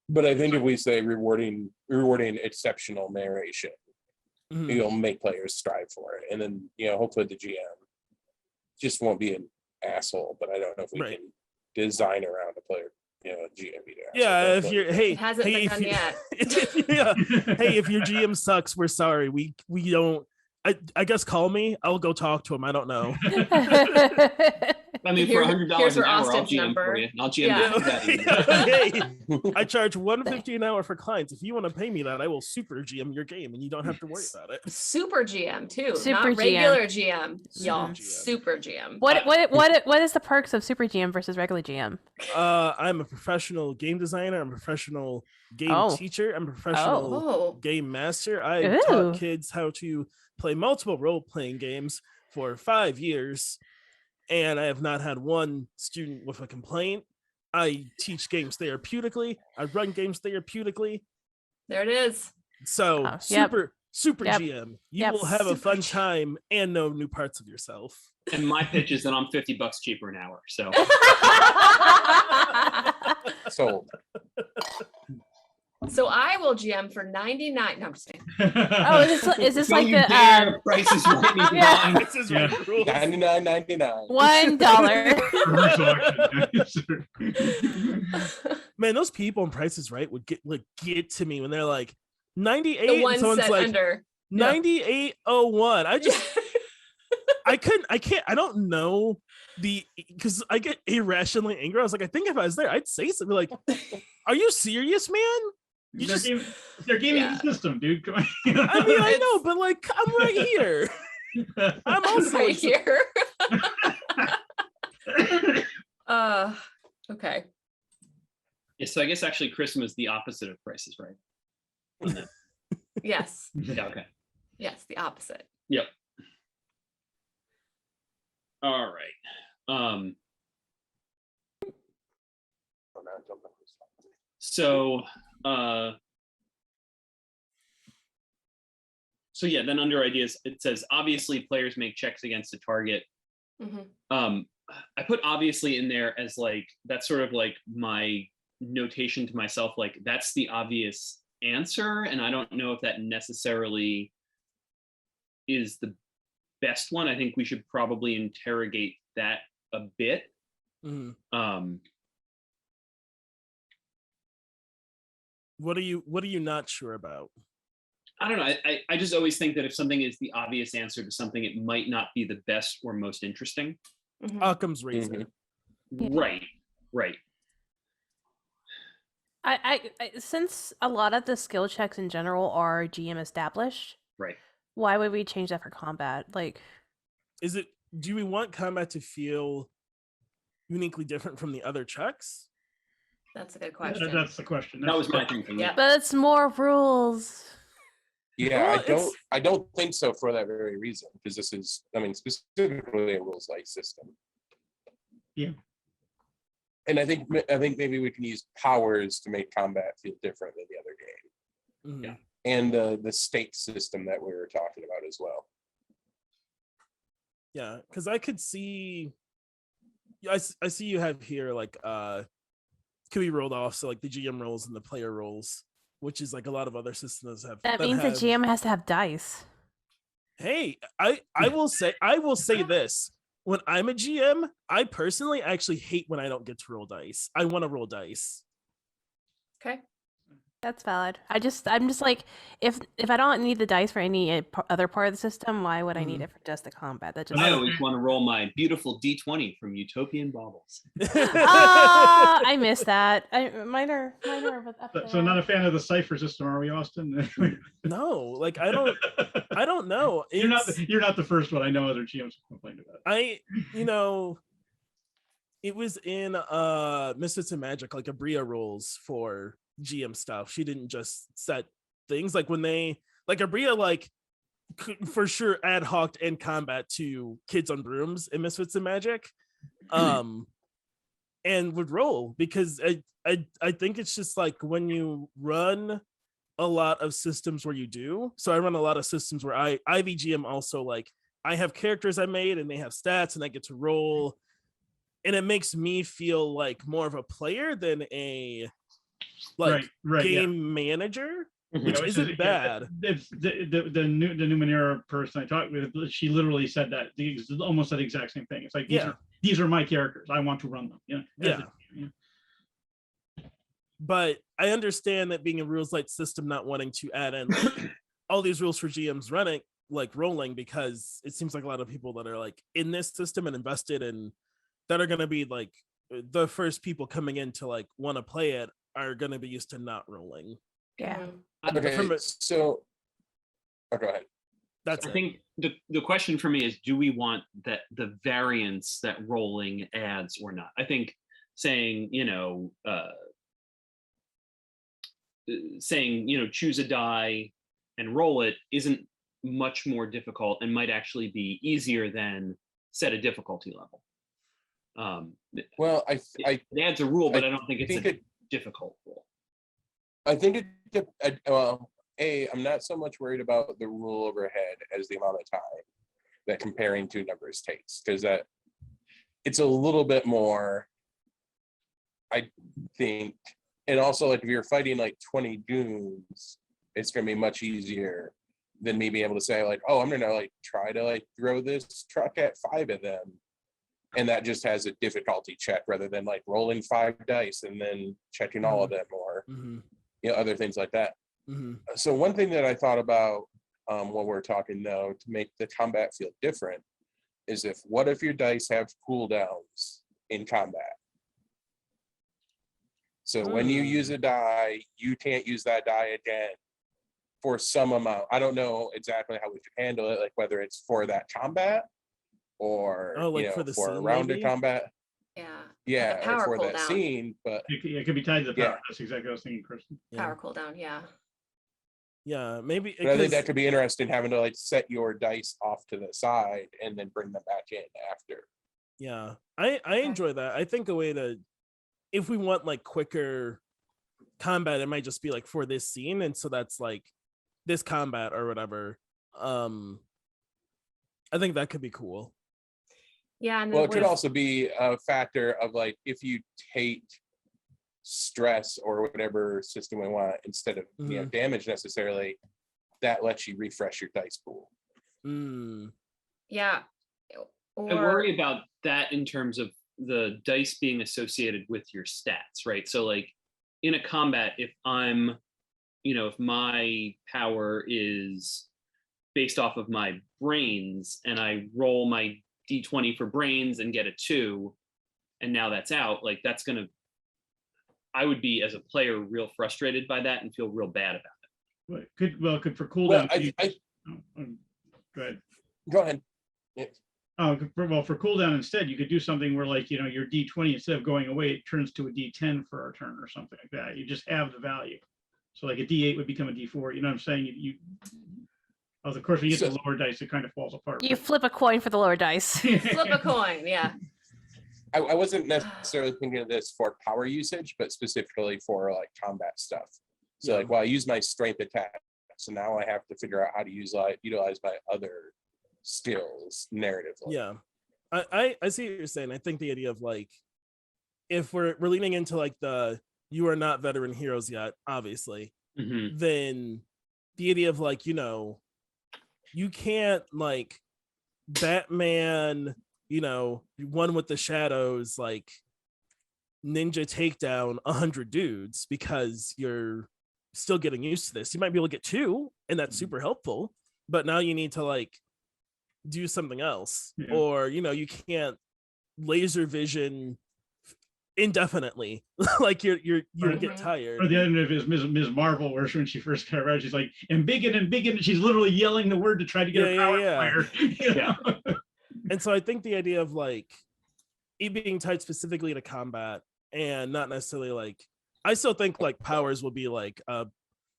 But I think if we say rewarding exceptional narration, you'll make players strive for it, and then, you know, hopefully the GM just won't be an asshole. But I don't know if we can design around a player, you know, GM being an asshole. If you're It hasn't been done yet. Hey, if your GM sucks, we're sorry. We don't. I guess call me. I'll go talk to him. I don't know. I mean, for $100 an hour, I'll GM for you. I'll GM Hey, I charge $150 an hour for clients. If you want to pay me that, I will super GM your game, and you don't have to worry about it. Super GM too, Super not regular GM, y'all. GM. Super GM. What is the perks of super GM versus regular GM? I'm a professional game designer. I'm a professional game teacher. I'm a professional game master. I taught kids how to play multiple role-playing games for 5 years, and I have not had one student with a complaint. I teach games therapeutically. I run games therapeutically. There it is. So super GM. You will have a fun time and know new parts of yourself. And my pitch is that I'm $50 cheaper an hour. So Sold. So I will GM for $99. No, I'm just kidding. Oh, is this like the Price is right. This is $99.99. $1. Man, those people in Price is Right would get to me when they're like 98 The one and someone's set like under. 9801. I don't know because I get irrationally angry. I was like, I think if I was there, I'd say something like, are you serious, man? They're gaming the system, dude. Come on. I mean, I know, but like, I'm right here. I'm also right here. Okay. Yeah, so I guess actually Christmas is the opposite of Price is Right. Yes. Yeah, okay. Yes, the opposite. Yep. All right. So yeah, then under ideas, it says obviously players make checks against a target. I put obviously in there as like, that's sort of like my notation to myself, like that's the obvious answer. And I don't know if that necessarily is the best one. I think we should probably interrogate that a bit. What are you not sure about? I don't know. I just always think that if something is the obvious answer to something, it might not be the best or most interesting. Occam's razor. Right. I since a lot of the skill checks in general are GM established, right? Why would we change that for combat? Like, do we want combat to feel uniquely different from the other checks? That's a good question. That's the question. That was my thinking. Yeah, but it's more rules. Yeah, I don't think so for that very reason, because this is, I mean, specifically a rules-like system. Yeah. And I think maybe we can use powers to make combat feel different than the other game. Yeah. And the stake system that we were talking about as well. Yeah, because I could see, I see you have here like could be rolled off, so like the GM rolls and the player rolls, which is like a lot of other systems have. That means the GM has to have dice. Hey, I will say this. When I'm a GM, I personally actually hate when I don't get to roll dice. I want to roll dice. Okay. That's valid. I'm just like, if I don't need the dice for any other part of the system, why would I need it for just the combat? That just I always want to roll my beautiful D20 from Utopian Baubles. I miss that. Mine are up So not a fan of the cipher system, are we, Austin? No, like I don't know. You're not the first one. I know other GMs complained about it. It was in Misfits and Magic, like Abria rules for GM stuff. She didn't just set things like when they like Abria like for sure ad hoc in combat to kids on brooms in Misfits and Magic, and would roll because I think it's just like when you run a lot of systems where you do. So I run a lot of systems where I VGM also, like I have characters I made and they have stats and I get to roll, and it makes me feel like more of a player than a game manager, which isn't bad. The Numenera person I talked with, she literally said that almost said the exact same thing. It's like these are my characters. I want to run them. But I understand that being a rules light system, not wanting to add in like, all these rules for GMs running like rolling, because it seems like a lot of people that are like in this system and invested in that are going to be like the first people coming in to like want to play it are going to be used to not rolling. Yeah. Okay, so go ahead. I think the question for me is, do we want that the variance that rolling adds or not? I think saying, choose a die and roll it isn't much more difficult and might actually be easier than set a difficulty level. Well, it adds a rule, but I don't think it's a difficult rule. I think I'm not so much worried about the rule overhead as the amount of time that comparing two numbers takes, because that it's a little bit more, I think. And also, like if you're fighting like 20 goons, it's gonna be much easier than me being able to say like, oh, I'm gonna like try to like throw this truck at 5 of them, and that just has a difficulty check rather than like rolling 5 dice and then checking all of them, or other things like that. So one thing that I thought about when we're talking though, to make the combat feel different, is what if your dice have cooldowns in combat? So when you use a die, you can't use that die again for some amount. I don't know exactly how we should handle it, like whether it's for that combat or for a round of combat. Yeah, power for that cooldown. scene, but it could be tied to the power. That's exactly what I was thinking, Kristen. Power cooldown, Yeah, maybe. But I think that could be interesting, having to like set your dice off to the side and then bring them back in after. Yeah, I enjoy that. I think a way to, if we want like quicker combat, it might just be like for this scene, and so that's like this combat or whatever. I think that could be cool. Yeah, and well, it could also be a factor of like if you take stress or whatever system we want instead of damage necessarily, that lets you refresh your dice pool. Yeah. I worry about that in terms of the dice being associated with your stats, right? So like in a combat, if I'm, if my power is based off of my brains and I roll my D20 for brains and get a 2, and now that's out, like I would be as a player real frustrated by that and feel real bad about it. Could for cooldown. Go ahead. Yeah. For cooldown instead, you could do something where like, your D20, instead of going away, it turns to a D10 for our turn or something like that. You just have the value. So like a D8 would become a D4. You know what I'm saying? Of course, when you get the lower dice, it kind of falls apart. You flip a coin for the lower dice. Flip a coin, yeah. I wasn't necessarily thinking of this for power usage, but specifically for like combat stuff. So like, well, I use my strength attack, so now I have to figure out how to utilize my other skills narratively. Yeah, I see what you're saying. I think the idea of like, if we're leaning into like you are not veteran heroes yet, obviously, then the idea of like, you can't like Batman, one with the shadows, like ninja takedown 100 dudes, because you're still getting used to this. You might be able to get 2, and that's super helpful, but now you need to like do something else. Or you can't laser vision indefinitely. Like you'll get tired. Or the other is Ms. Marvel, where when she first came around, she's like, and big and she's literally yelling the word to try to get a power flare. Yeah. And so I think the idea of like it being tied specifically to combat and not necessarily like, I still think like powers will be like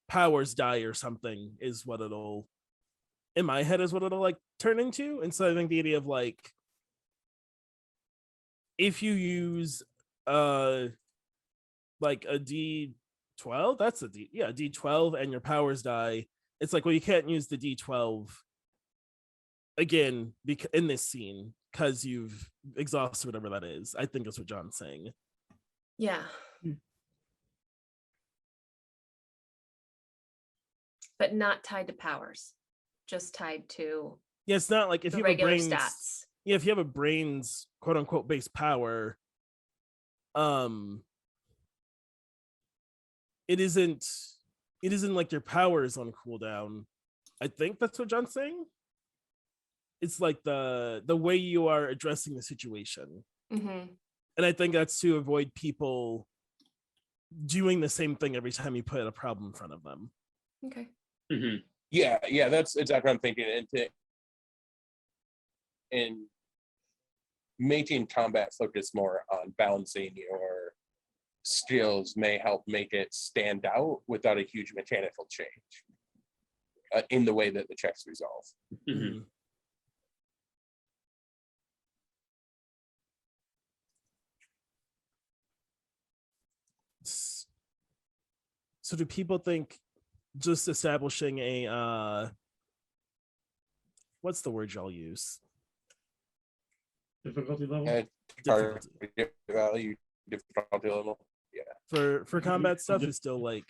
powers die or something is what it'll, in my head, is what it'll like turn into. And so I think the idea of like, if you use like a D12, that's a D12, and your powers die, it's like, well, you can't use the D12 again in this scene because you've exhausted whatever that is. I think that's what John's saying. Yeah. But not tied to powers, just tied to it's not like if the you have a regular brains stats. if you have a brains quote unquote base power, it isn't like your power is on cooldown. I think that's what John's saying. It's like the way you are addressing the situation. Mm-hmm. And I think that's to avoid people doing the same thing every time you put a problem in front of them. Okay. Mm-hmm. Yeah, that's exactly what I'm thinking. And making combat focus more on balancing your skills may help make it stand out without a huge mechanical change in the way that the checks resolve. Mm-hmm. So do people think just establishing a what's the word y'all use? Difficulty level? Difficulty level. Yeah. For combat stuff is still like,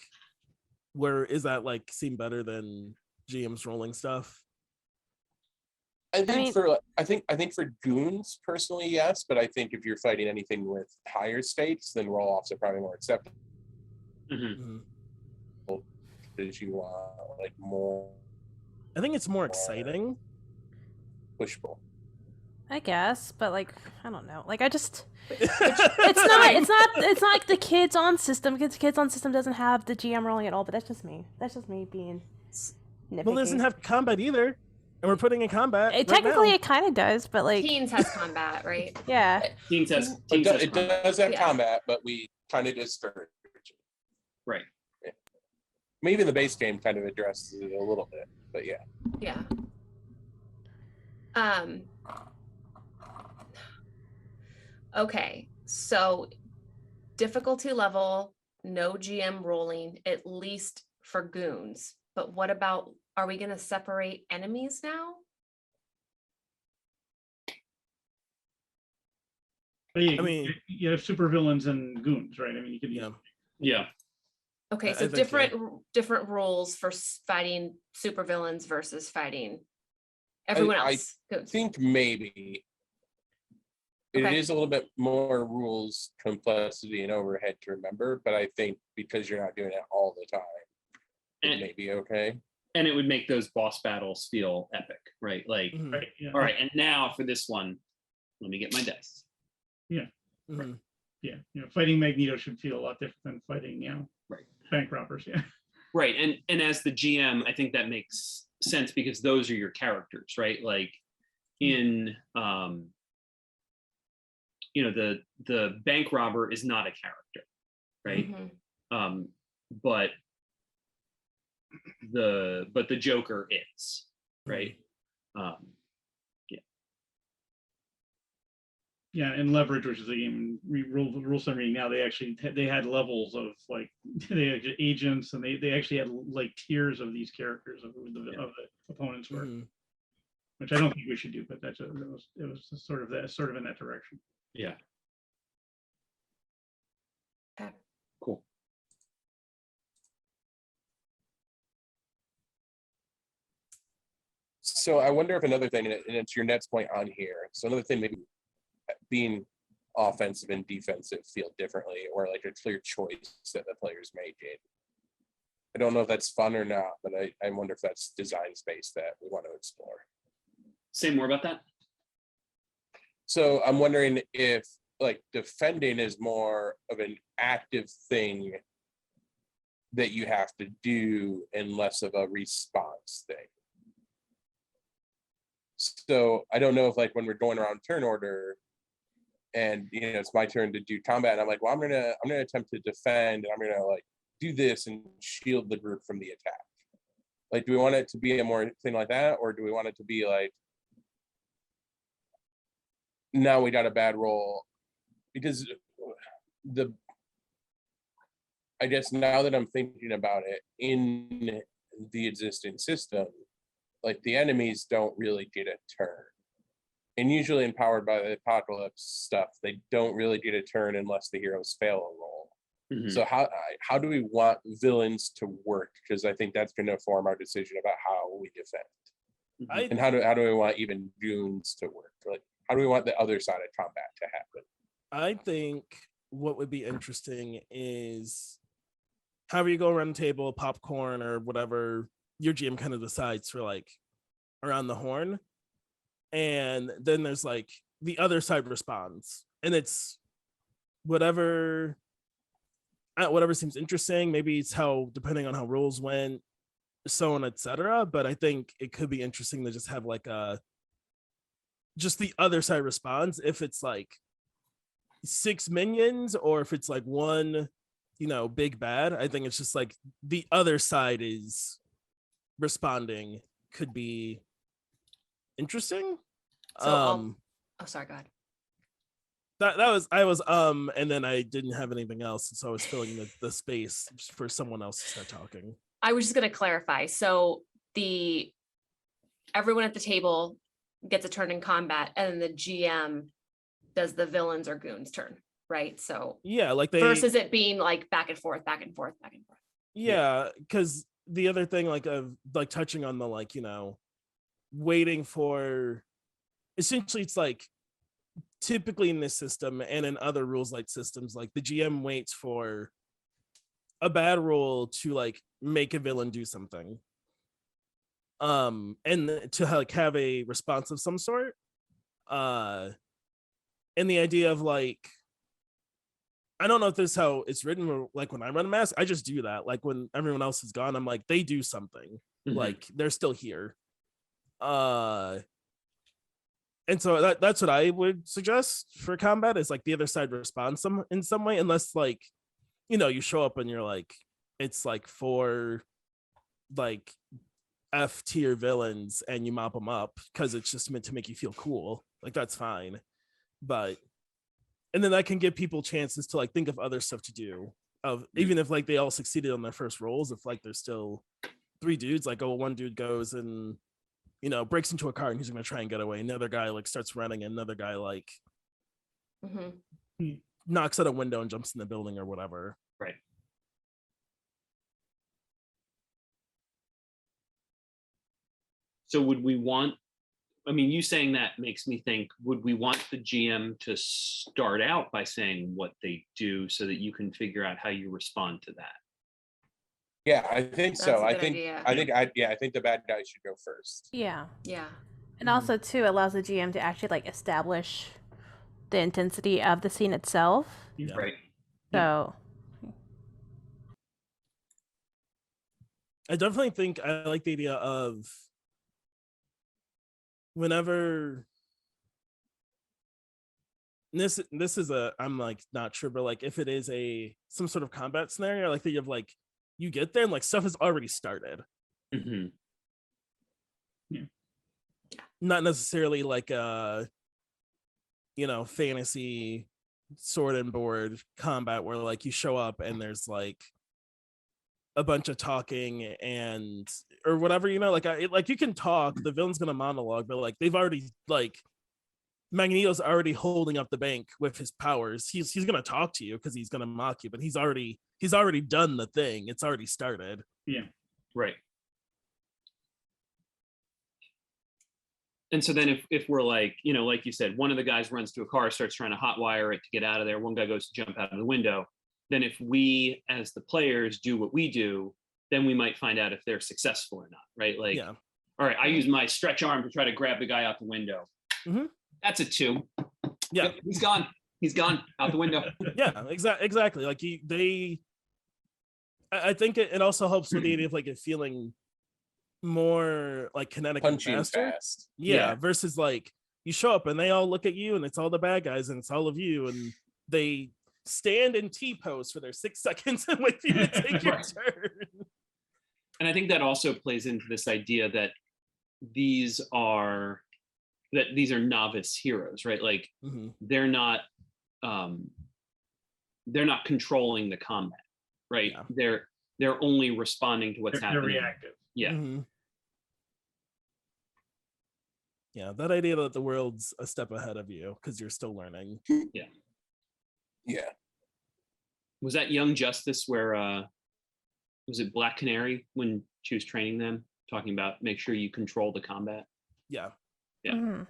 where is that like seem better than GM's rolling stuff? I think for goons personally, yes, but I think if you're fighting anything with higher stakes, then roll-offs are probably more acceptable. Mm-hmm. Did you want like more? I think it's more exciting. Pushable. I guess, but like, I don't know. Like, I just it's not like the kids on system, because the kids on system doesn't have the GM rolling at all. But that's just me being nitpicky. Well, it doesn't have combat either, and we're putting in combat. Technically, it kind of does, but like Teens has combat, right? Yeah. Teens has It combat. does have Yeah. combat, but we kind of discourage it. Right. Maybe the base game kind of addresses it a little bit, but yeah. Yeah. Okay, so difficulty level, no GM rolling, at least for goons. But what about, are we going to separate enemies now? I mean, you have supervillains and goons, right? I mean, you could Yeah. Okay, I so think, different rules for fighting supervillains versus fighting everyone else. I think maybe it Okay. is a little bit more rules complexity and overhead to remember, but I think because you're not doing it all the time, it may be okay. And it would make those boss battles feel epic, right? Like, Right, yeah. all right, and now for this one, let me get my dice. Mhm. Yeah, fighting Magneto should feel a lot different than fighting, Right. bank robbers. Yeah. Right. And as the GM, I think that makes sense because those are your characters, right? Like in the bank robber is not a character, right? Mhm. But the Joker is, right? Yeah, and Leverage, which is a game rule summary now, they had levels of like they had agents, and they actually had like tiers of these characters of who the opponents were, which I don't think we should do, but it was sort of in that direction. Yeah. Okay. Cool. So I wonder if another thing, and it's your next point on here. So another thing, maybe being offensive and defensive feel differently, or like a clear choice that the players making. I don't know if that's fun or not, but I wonder if that's design space that we want to explore. Say more about that. So I'm wondering if like defending is more of an active thing that you have to do and less of a response thing. So I don't know if like when we're going around turn order and it's my turn to do combat, and I'm like, well, I'm gonna attempt to defend, and I'm gonna like do this and shield the group from the attack. Like, do we want it to be a more thing like that, or do we want it to be like, now we got a bad roll? Because I guess now that I'm thinking about it, in the existing system, like the enemies don't really get a turn. And usually empowered by the apocalypse stuff, they don't really get a turn unless the heroes fail a roll. Mhm. So how do we want villains to work? Because I think that's going to form our decision about how we defend. And how do we want even goons to work? Like, how do we want the other side of combat to happen? I think what would be interesting is however you go around the table, popcorn or whatever your GM kind of decides for like around the horn. And then there's like the other side responds, and it's whatever seems interesting. Maybe it's how, depending on how rules went, so on, etc. But I think it could be interesting to just have like just the other side responds, if it's like 6 minions or if it's like one big bad. I think it's just like the other side is responding could be interesting. So sorry, go ahead. I was and then I didn't have anything else, so I was filling the space for someone else to start talking. I was just going to clarify. So everyone at the table gets a turn in combat, and then the GM does the villains or goons turn, right? So yeah, like versus it being like back and forth. Yeah, because the other thing, like touching on the like waiting for, essentially it's like typically in this system and in other rules like systems, like the GM waits for a bad roll to like make a villain do something, and to like have a response of some sort, and the idea of like, I don't know if this is how it's written, or like when I run a mask, I just do that. Like when everyone else is gone, I'm like, they do something. Like they're still here. And so that's what I would suggest for combat, is like the other side responds in some way, unless like, you show up and you're like, it's like 4 like F tier villains and you mop them up because it's just meant to make you feel cool. Like that's fine. And then that can give people chances to like think of other stuff to do, even if like they all succeeded on their first rolls. If like there's still 3 dudes, like, oh, one dude goes and breaks into a car and he's gonna try and get away. Another guy like starts running, and another guy like knocks out a window and jumps in the building or whatever. Right. So would we want, you saying that makes me think, would we want the GM to start out by saying what they do so that you can figure out how you respond to that? Yeah, I think so. I think the bad guy should go first. Yeah. Yeah. And also too allows the GM to actually like establish the intensity of the scene itself. Yeah. Right. So I definitely think I like the idea of whenever this is I'm like not sure, but like if it is some sort of combat scenario, like that you have like, you get there and like stuff has already started. Mm-hmm. Yeah. Not necessarily like fantasy sword and board combat where like you show up and there's like a bunch of talking and or whatever, like you can talk, the villain's gonna monologue, but like they've already like Magneto's already holding up the bank with his powers. He's gonna talk to you because he's gonna mock you, but he's already done the thing. It's already started. Yeah. Right. And so then if we're like, like you said, one of the guys runs to a car, starts trying to hotwire it to get out of there, one guy goes to jump out of the window, then if we as the players do what we do, then we might find out if they're successful or not, right? Like, Yeah. all right, I use my stretch arm to try to grab the guy out the window. Mhm. That's a 2. Yeah. Yep, he's gone out the window. Yeah, exactly. Like I think it also helps with the idea of like it feeling more like kinetic and Punchy and faster. fast. Yeah, versus like you show up and they all look at you and it's all the bad guys and it's all of you and they stand in T-pose for their 6 seconds and wait for you to take your turn. And I think that also plays into this idea that these are novice heroes, right? Like they're not controlling the combat, right? Yeah. They're only responding to what's happening. They're reactive. Yeah. Yeah, that idea that the world's a step ahead of you because you're still learning. Yeah. Was that Young Justice where was it Black Canary when she was training them, talking about make sure you control the combat? Yeah. Yeah.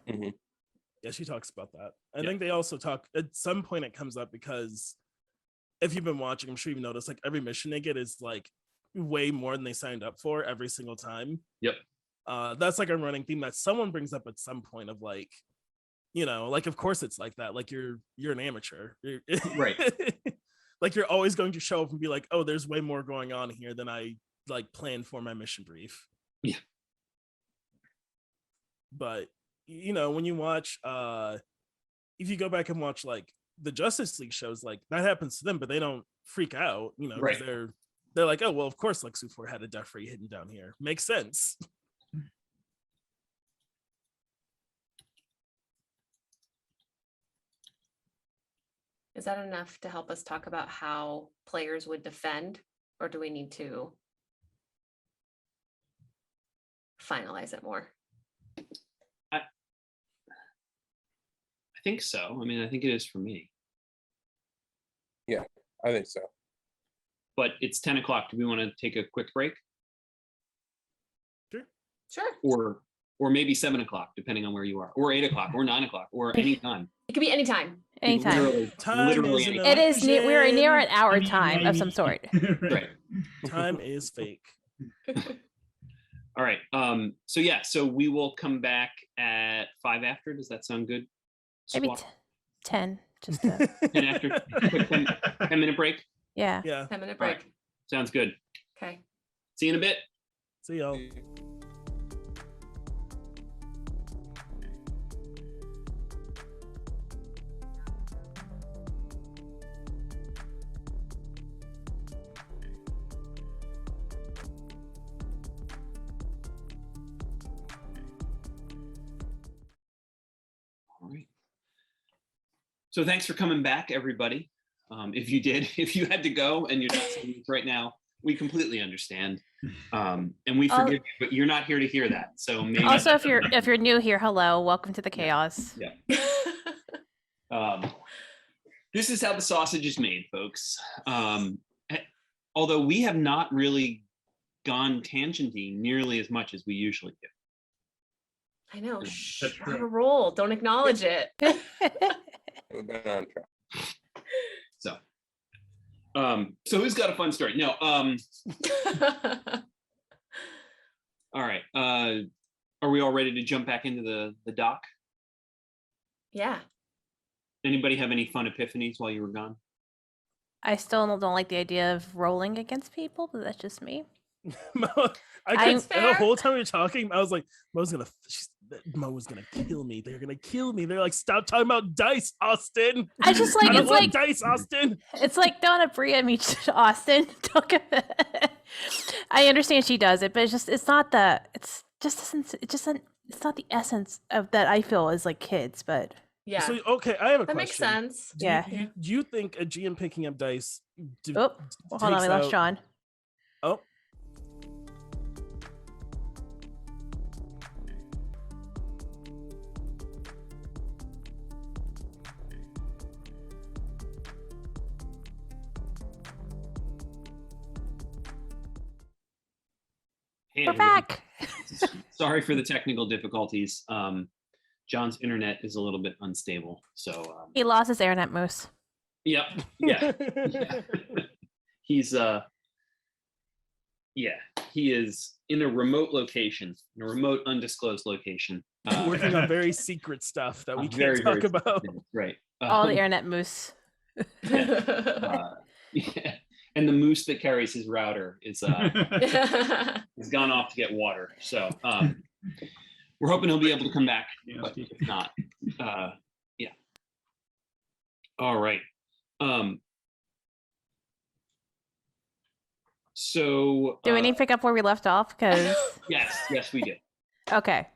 Yeah, she talks about that. I think they also talk at some point it comes up because if you've been watching, I'm sure you've noticed like every mission they get is like way more than they signed up for every single time. Yep. That's like a running theme that someone brings up at some point of like, like of course it's like that. Like you're an amateur. Right. Like you're always going to show up and be like, oh, there's way more going on here than I like planned for my mission brief. Yeah. But when you watch if you go back and watch like the Justice League shows, like that happens to them, but they don't freak out, right. They're like, oh well, of course Lex Luthor had a death ray hidden down here. Makes sense. Is that enough to help us talk about how players would defend, or do we need to finalize it more? I think so. I mean, I think it is for me. Yeah, I think so. But it's 10 o'clock. Do we want to take a quick break? Sure. Or maybe 7 o'clock, depending on where you are, or 8 o'clock, or 9 o'clock, or any time. It could be anytime. Anytime. Literally anytime. It is we're near an hour time of some sort. Right. Time is fake. All right. So we will come back at 5 after. Does that sound good? Maybe 10. Just 10 after. Quick 10-minute break. Yeah. 10-minute break. Right. Sounds good. Okay. See you in a bit. See y'all. All right. So thanks for coming back, everybody. If you had to go and you're not seeing this right now, we completely understand. And we forgive you, but you're not here to hear that. So maybe also if you're new here, hello, welcome to the chaos. Yeah. This is how the sausage is made, folks. Although we have not really gone tangenty nearly as much as we usually do. I know. We're on a roll. Don't acknowledge it. We've been on track. So who's got a fun story? No. All right. Are we all ready to jump back into the doc? Yeah. Anybody have any fun epiphanies while you were gone? I still don't like the idea of rolling against people, but that's just me. The whole time we were talking, I was like, Mo was gonna kill me. They're gonna kill me. They're like, stop talking about dice, Austin. I just like it's like dice, Austin. It's like Donna Bria meets Austin. I understand she does it, but it's not the essence of that I feel is like kids, but yeah. So okay, I have a question. That makes sense. Do you think a GM picking up dice? Hold on, we lost Sean. Oh. We're back. Sorry for the technical difficulties. John's internet is a little bit unstable, so He lost his internet moose. yep, yeah. He's he is in a remote location, in a remote undisclosed location, Working on very secret stuff that we very, can't talk very about. right. All the internet moose. Yeah. And the moose that carries his router is has gone off to get water. So we're hoping he'll be able to come back, but if not, yeah. All right. So Do we need to pick up where we left off? Because yes, we did. okay.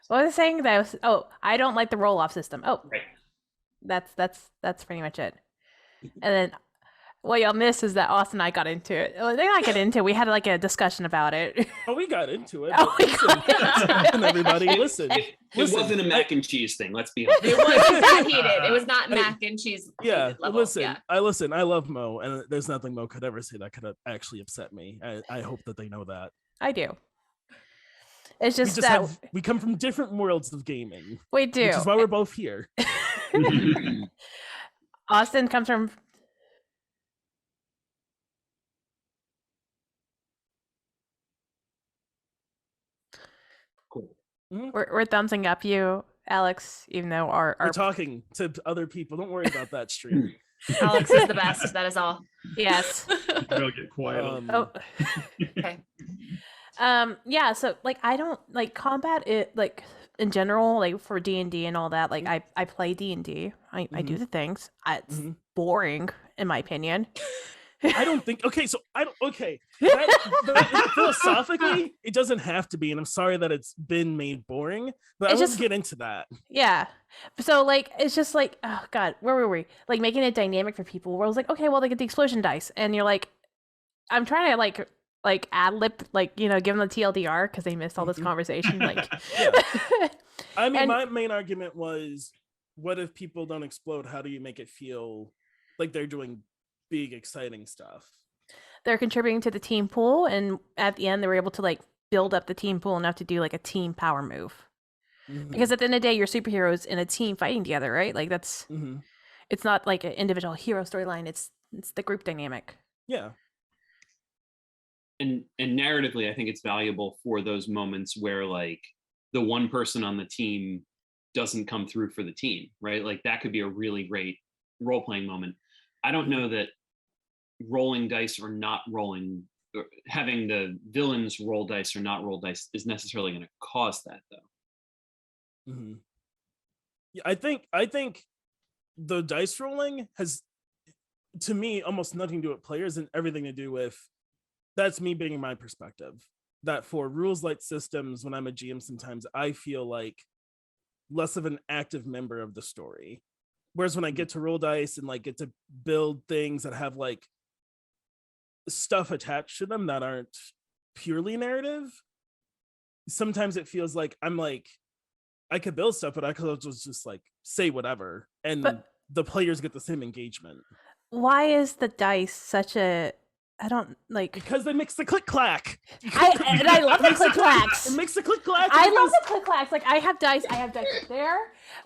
What was I saying? I don't like the roll-off system. Oh, Right. That's pretty much it. And then what y'all missed is that Austin and I got into it. Well, they not get into it. We had like a discussion about it. Oh, we got into it. Oh, we Listen, got into it. everybody, listen. It Listen, wasn't a mac and cheese thing. Let's be honest. It wasn't that heated. It was not mac and cheese. Yeah, heated level. listen, Yeah. I love Mo, and there's nothing Mo could ever say that could actually upset me. I hope that they know that. I do. It's We just just that we come from different worlds of gaming, we do. which is why we're both here. Austin comes from Cool. we're thumbsing up you, Alex, even though our We're talking to other people. Don't worry about that stream. Alex is the best. That is all. yes. I'll get quiet. Oh. Okay. Yeah, so like I don't like combat it like in general, like for D&D and all that. Like I play D&D. I do the things. It's boring in my opinion. I don't think. Okay, so I don't. Okay, that, philosophically, it doesn't have to be, and I'm sorry that it's been made boring. But It's I just- won't get into that. Yeah. So like it's just like, oh god, where were we? Like making it dynamic for people where I was like, okay, well they get the explosion dice, and you're like, I'm trying to like ad lib, like, you know, give them the TLDR because they missed all this conversation. Like Yeah. I mean, And- my main argument was, what if people don't explode? How do you make it feel like they're doing big, exciting stuff? they're contributing to the team pool, and at the end they were able to like build up the team pool enough to do like a team power move. Because at the end of the day, you're superheroes in a team fighting together, right? Like that's it's not like an individual hero storyline. It's the group dynamic. Yeah. And narratively, I think it's valuable for those moments where like the one person on the team doesn't come through for the team, right? Like that could be a really great role-playing moment. I don't know that rolling dice or not rolling, or having the villains roll dice or not roll dice is necessarily going to cause that, though. Yeah, I think the dice rolling has, to me, almost nothing to do with players and everything to do with, that's me being my perspective. That for rules light systems, when I'm a GM, sometimes I feel like less of an active member of the story. Whereas when I get to roll dice and like get to build things that have like stuff attached to them that aren't purely narrative, sometimes it feels like I'm like, I could build stuff, but I could just like say whatever, and the players get the same engagement. Why is the dice such a? I don't like Because they mix the click clack. I love the click clacks. It makes the click clack. I love the click clacks. Like I have dice there,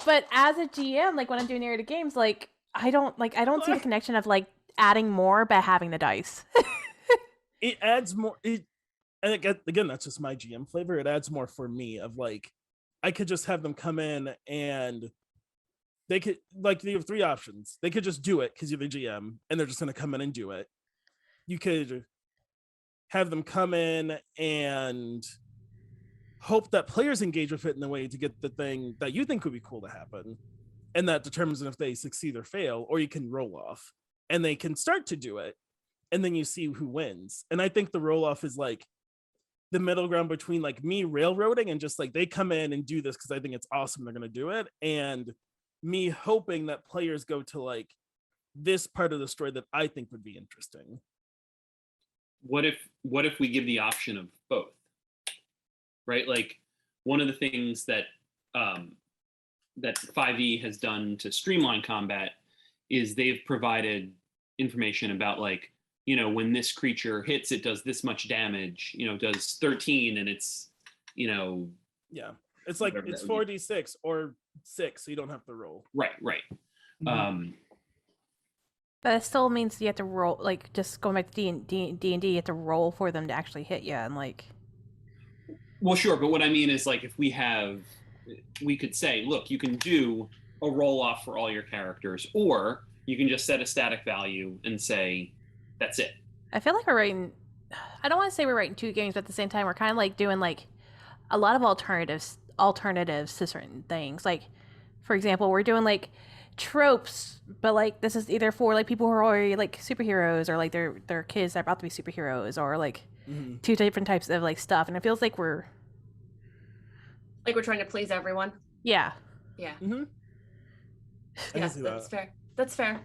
but as a GM, like when I'm doing narrative games, like I don't see the connection of like adding more by having the dice. It adds more. And again, that's just my GM flavor. It adds more for me of like, I could just have them come in and they could like, they have three options. They could just do it because you're the GM and they're just going to come in and do it. You could have them come in and hope that players engage with it in a way to get the thing that you think would be cool to happen. And that determines if they succeed or fail, or you can roll off and they can start to do it. And then you see who wins. And I think the roll off is like the middle ground between like me railroading and just like they come in and do this because I think it's awesome, they're going to do it, and me hoping that players go to like this part of the story that I think would be interesting. What if we give the option of both? Right? Like one of the things that that 5e has done to streamline combat is they've provided information about like, you know, when this creature hits, it does this much damage, you know, does 13 and it's you know. Yeah, it's like Whatever it's that would be. 4d6 or 6, so you don't have to roll. Right. Mhm. But it still means you have to roll, like, just going back to D&D, you have to roll for them to actually hit you, and, like... Well, sure, but what I mean is, like, if we could say, look, you can do a roll-off for all your characters, or you can just set a static value and say, that's it. I feel like we're writing... I don't want to say we're writing 2 games, but at the same time, we're kind of, like, doing, like, a lot of alternatives to certain things. Like, for example, we're doing, like, tropes, but like this is either for like people who are already like superheroes, or like they're kids that are about to be superheroes, or like 2 different types of like stuff, and it feels like we're trying to please everyone. Yeah. Yeah. Mm-hmm. Yeah, that's fair. That's fair.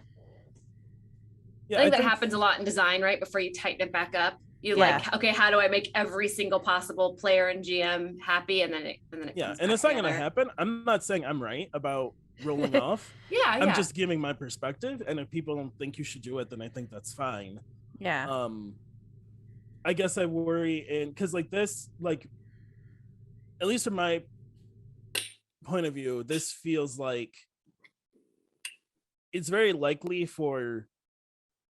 Yeah, I think that happens a lot in design, right? Before you tighten it back up, you like, okay, how do I make every single possible player and GM happy, and then it yeah, comes and back it's not together. gonna happen. I'm not saying I'm right about rolling off. Yeah, I'm just giving my perspective, and if people don't think you should do it, then I think that's fine. Yeah. I guess I worry because like this, like at least from my point of view, this feels like it's very likely for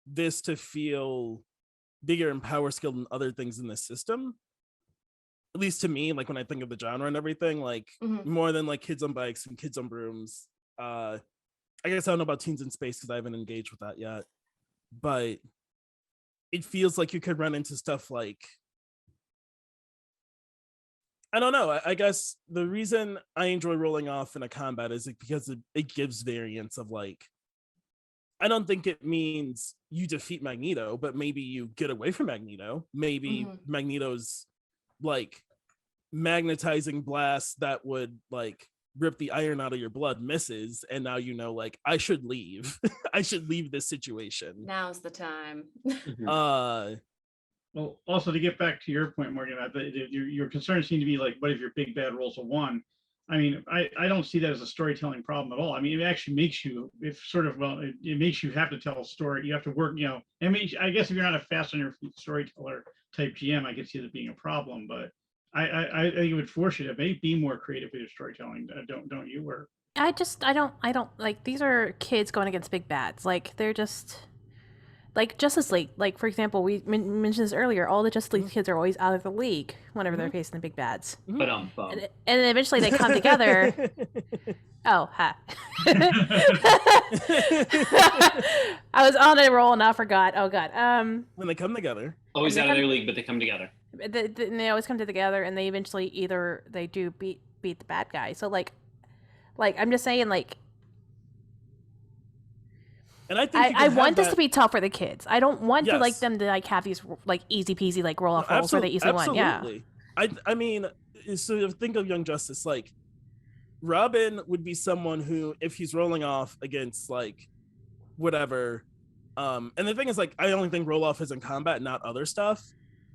this to feel bigger and power skilled than other things in the system. At least to me, like when I think of the genre and everything, like more than like kids on bikes and kids on brooms. I guess I don't know about teens in space because I haven't engaged with that yet, but it feels like you could run into stuff like, I don't know. I guess the reason I enjoy rolling off in a combat is because it gives variance of like, I don't think it means you defeat Magneto, but maybe you get away from Magneto. Maybe Magneto's like magnetizing blast that would like rip the iron out of your blood misses, and now you know like I should leave. I should leave this situation. Now's the time. Well, also to get back to your point, Morgan, your concerns seem to be like, what if your big bad rolls a 1? I mean, I don't see that as a storytelling problem at all. I mean, it actually makes you, it makes you have to tell a story. You have to work, you know. I mean, I guess if you're not a fast on your feet storyteller type GM, I could see that being a problem. But I think it would force you to be more creative with your storytelling. Don't you? Or I don't like, these are kids going against big bads. Like they're just like Justice League. Like for example, we mentioned this earlier. All the Justice League kids are always out of the league whenever they're facing the big bads. But and then eventually they come together. Oh, ha! I was on a roll and I forgot. Oh god. When they come together. Always out of their league, but they come together. They always come together, and they eventually either they do beat the bad guy. So like I'm just saying, like. And I think I want this to be tough for the kids. I don't want to like them to like have these like easy peasy like roll off rolls where they easily win. Yeah. I mean, so think of Young Justice, like Robin would be someone who, if he's rolling off against like whatever, and the thing is like I only think roll off is in combat, not other stuff.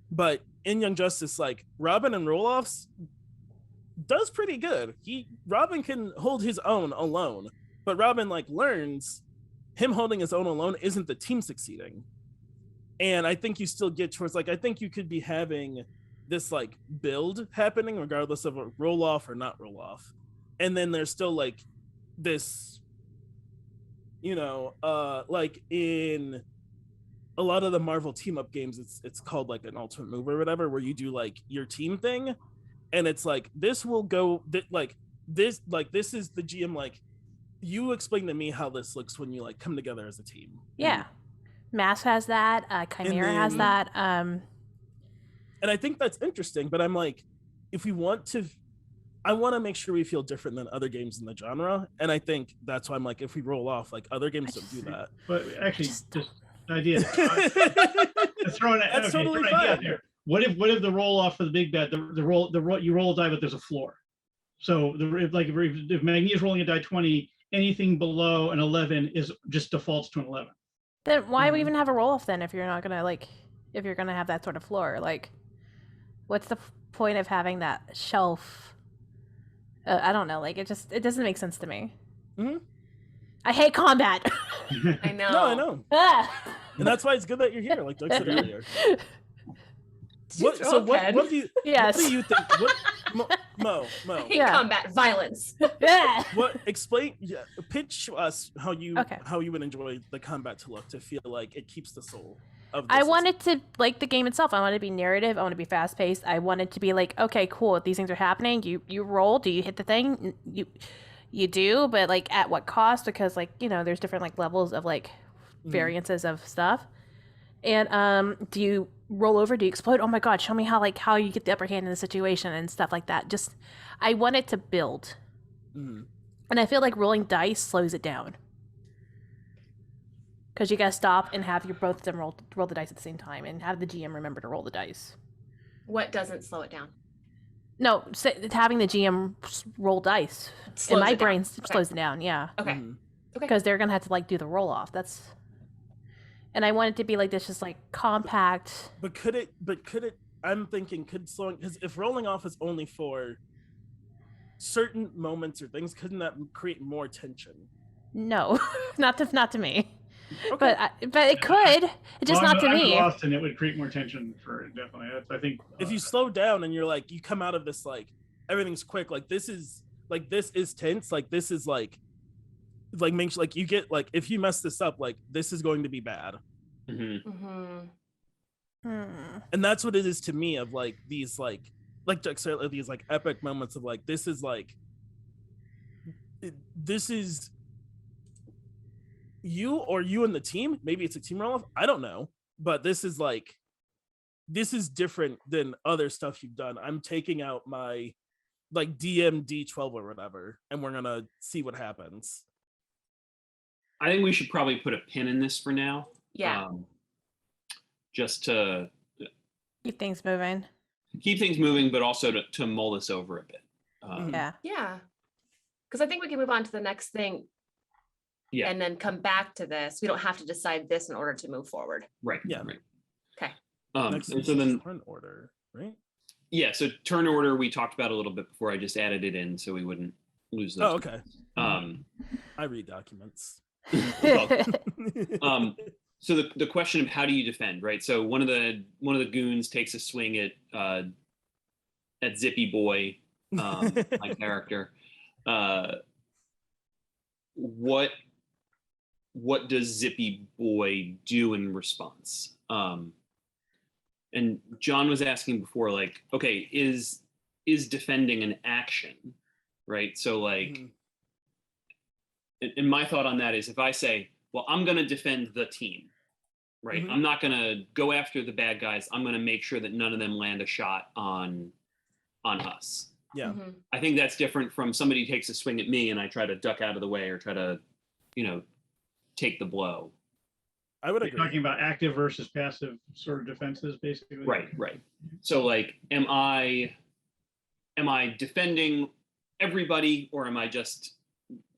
But in Young Justice, like Robin and roll offs does pretty good. Robin can hold his own alone, but Robin like learns him holding his own alone isn't the team succeeding. And I think you still get towards like, I think you could be having this like build happening regardless of a roll off or not roll off. And then there's still like this, you know, like in a lot of the Marvel team up games, it's called like an ultimate move or whatever, where you do like your team thing. And it's like, this will go this is the GM, like, you explain to me how this looks when you like come together as a team. Yeah. Mass has that, Chimera has that. And I think that's interesting, but I'm like, if we want to, I want to make sure we feel different than other games in the genre. And I think that's why I'm like, if we roll off, like other games don't do that. But actually, just an idea. Throwing that's totally fine. There. What if the roll off for the big bad, the roll you roll a die, but there's a floor. So if Magneto's rolling a die 20, anything below an 11 is just defaults to an 11. Then why we even have a roll off then if you're not gonna like, if you're gonna have that sort of floor? Like, what's the point of having that shelf? I don't know. Like, it doesn't make sense to me. I hate combat. I know. No, I know. And that's why it's good that you're here, like Doug said earlier. What? So what do you? Yes. What do you think? What? Mo. I hate Yeah. combat violence. Yeah. What? Explain. Yeah, pitch to us how you Okay. would enjoy the combat to look to feel like it keeps the soul of. I want it to, like the game itself, I want it to be narrative. I want it to be fast paced. I want it to be like, okay, cool. These things are happening. You roll. Do you hit the thing? You do, but like at what cost? Because like, you know, there's different like levels of like variances of stuff. And do you roll over? Do you explode? Oh my god, show me how you get the upper hand in the situation and stuff like that. Just I want it to build. And I feel like rolling dice slows it down. Because you gotta stop and have both of them roll the dice at the same time and have the GM remember to roll the dice. What doesn't slow it down? No, having the GM roll dice in my brain slows it down. Yeah, Okay. Okay. because they're gonna have to like do the roll off. And I want it to be like this, just like compact. But could it? I'm thinking, could slowing, because if rolling off is only for certain moments or things, couldn't that create more tension? No, not to me. Okay. But it could. It's just not to me. Lost, and it would create more tension for it, definitely. I think If you slow down and you're like, you come out of this like everything's quick, like this is tense, like this is like makes like you get like, if you mess this up, like this is going to be bad. Mm-hmm. And that's what it is to me, of like these like Jack said, these like epic moments of like, this is you and the team. Maybe it's a team roll off, I don't know, but this is different than other stuff you've done. I'm taking out my like DM D12 or whatever, and we're gonna see what happens. I think we should probably put a pin in this for now. Yeah. Just to Keep things moving. but also to mull this over a bit. Yeah. Yeah. Because I think we can move on to the next thing. Yeah. And then come back to this. We don't have to decide this in order to move forward. Right. Yeah. Right. Okay. Next And so then turn order, right? Yeah. So turn order we talked about a little bit before. I just added it in so we wouldn't lose those. Oh, okay. I read documents. So the question of how do you defend, right? So one of the goons takes a swing at Zippy Boy, my character. What does Zippy Boy do in response? And John was asking before, like, okay, is defending an action, right? So like, and my thought on that is, if I say, well, I'm going to defend the team, right? I'm not going to go after the bad guys. I'm going to make sure that none of them land a shot on us. Yeah. I think that's different from somebody takes a swing at me and I try to duck out of the way or try to, take the blow. I would You're agree. talking about active versus passive sort of defenses, basically. Right. So like, am I defending everybody, or am I just,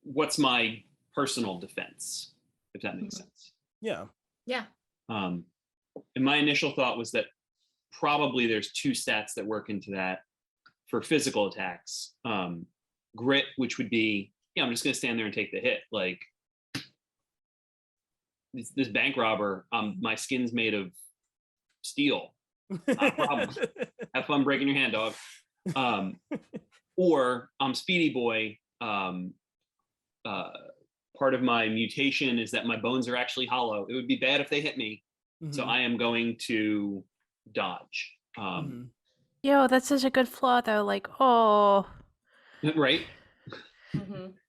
what's my personal defense, if that makes sense? Yeah. Yeah. And my initial thought was that probably there's two stats that work into that for physical attacks. Grit, which would be, I'm just going to stand there and take the hit. Like this bank robber, my skin's made of steel. Not a problem. Have fun breaking your hand, dog. Or I'm Speedy Boy. Part of my mutation is that my bones are actually hollow. It would be bad if they hit me. So I am going to dodge. Yo, that's such a good flaw though. Like, oh, Right?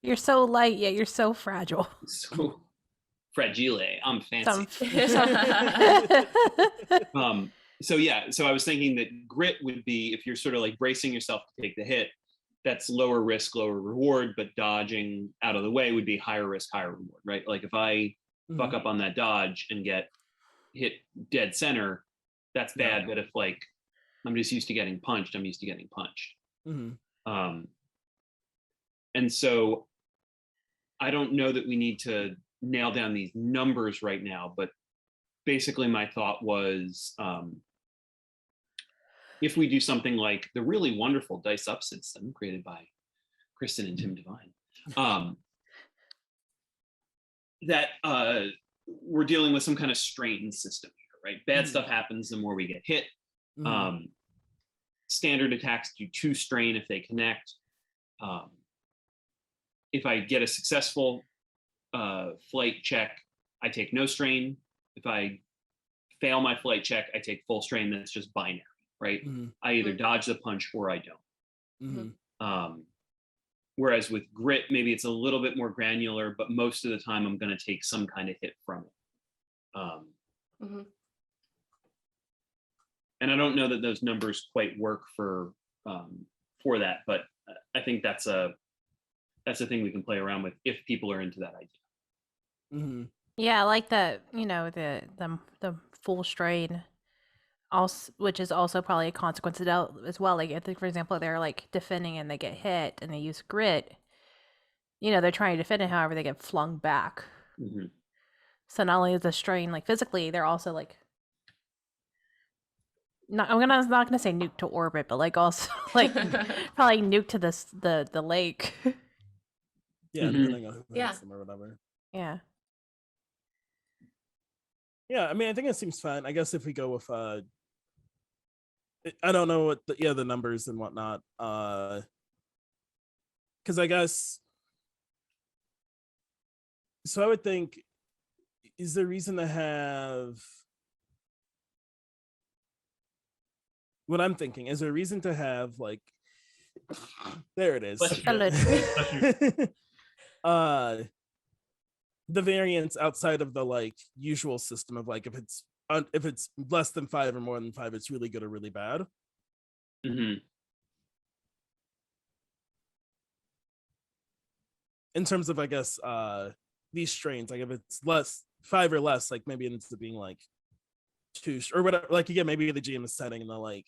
you're so light, yet you're so fragile. So fragile. I'm fancy. So I was thinking that grit would be, if you're sort of like bracing yourself to take the hit, that's lower risk, lower reward, but dodging out of the way would be higher risk, higher reward, right? Like if I fuck up on that dodge and get hit dead center, that's bad. But if like I'm just used to getting punched, I'm used to getting punched. And so I don't know that we need to nail down these numbers right now, but basically my thought was, if we do something like the really wonderful Dice Up system created by Kristen and Tim Devine, that we're dealing with some kind of strain system here, right? Bad stuff happens the more we get hit. Standard attacks do 2 strain if they connect. If I get a successful flight check, I take no strain. If I fail my flight check, I take full strain. That's just binary, right? I either dodge the punch or I don't. Whereas with grit, maybe it's a little bit more granular, but most of the time I'm going to take some kind of hit from it. And I don't know that those numbers quite work for that, but I think that's a thing we can play around with if people are into that idea. Yeah, I like that. The full strain, also, which is also probably a consequence of that as well. Like, I think, for example, they're like defending and they get hit and they use grit. They're trying to defend it, however, they get flung back. So not only is the strain like physically, they're also like, I'm not gonna say nuke to orbit, but like also like probably nuke to the lake. Yeah, depending on who hits them or whatever. Yeah. Yeah, I mean, I think it seems fine. I guess if we go with I don't know what the numbers and whatnot. Because I guess so I would think, is there reason to have what I'm thinking? Is there a reason to have like there it is. The variance outside of the like usual system of like if it's less than 5 or more than 5, it's really good or really bad. In terms of, I guess, these strains, like if it's less 5 or less, like maybe it ends up being like 2 or whatever. Like again, maybe the GM is setting and they're like,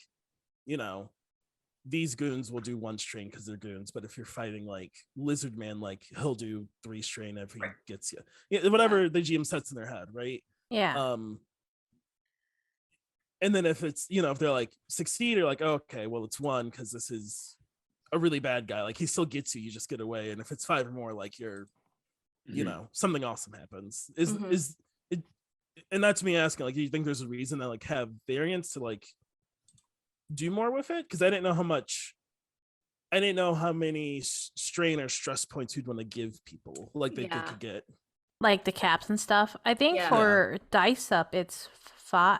these goons will do 1 strain because they're goons, but if you're fighting like Lizard Man, like he'll do 3 strain if he gets you. Yeah, whatever the GM sets in their head, right? Yeah. And then if it's if they're like succeed or like, oh, okay, well it's 1 because this is a really bad guy, like he still gets you, you just get away. And if it's 5 or more, like you're something awesome happens. Is it? And that's me asking, like, do you think there's a reason to like have variants to like do more with it? Because I didn't know how many strain or stress points you'd want to give people, like they could get like the caps and stuff. I think for dice up it's 5,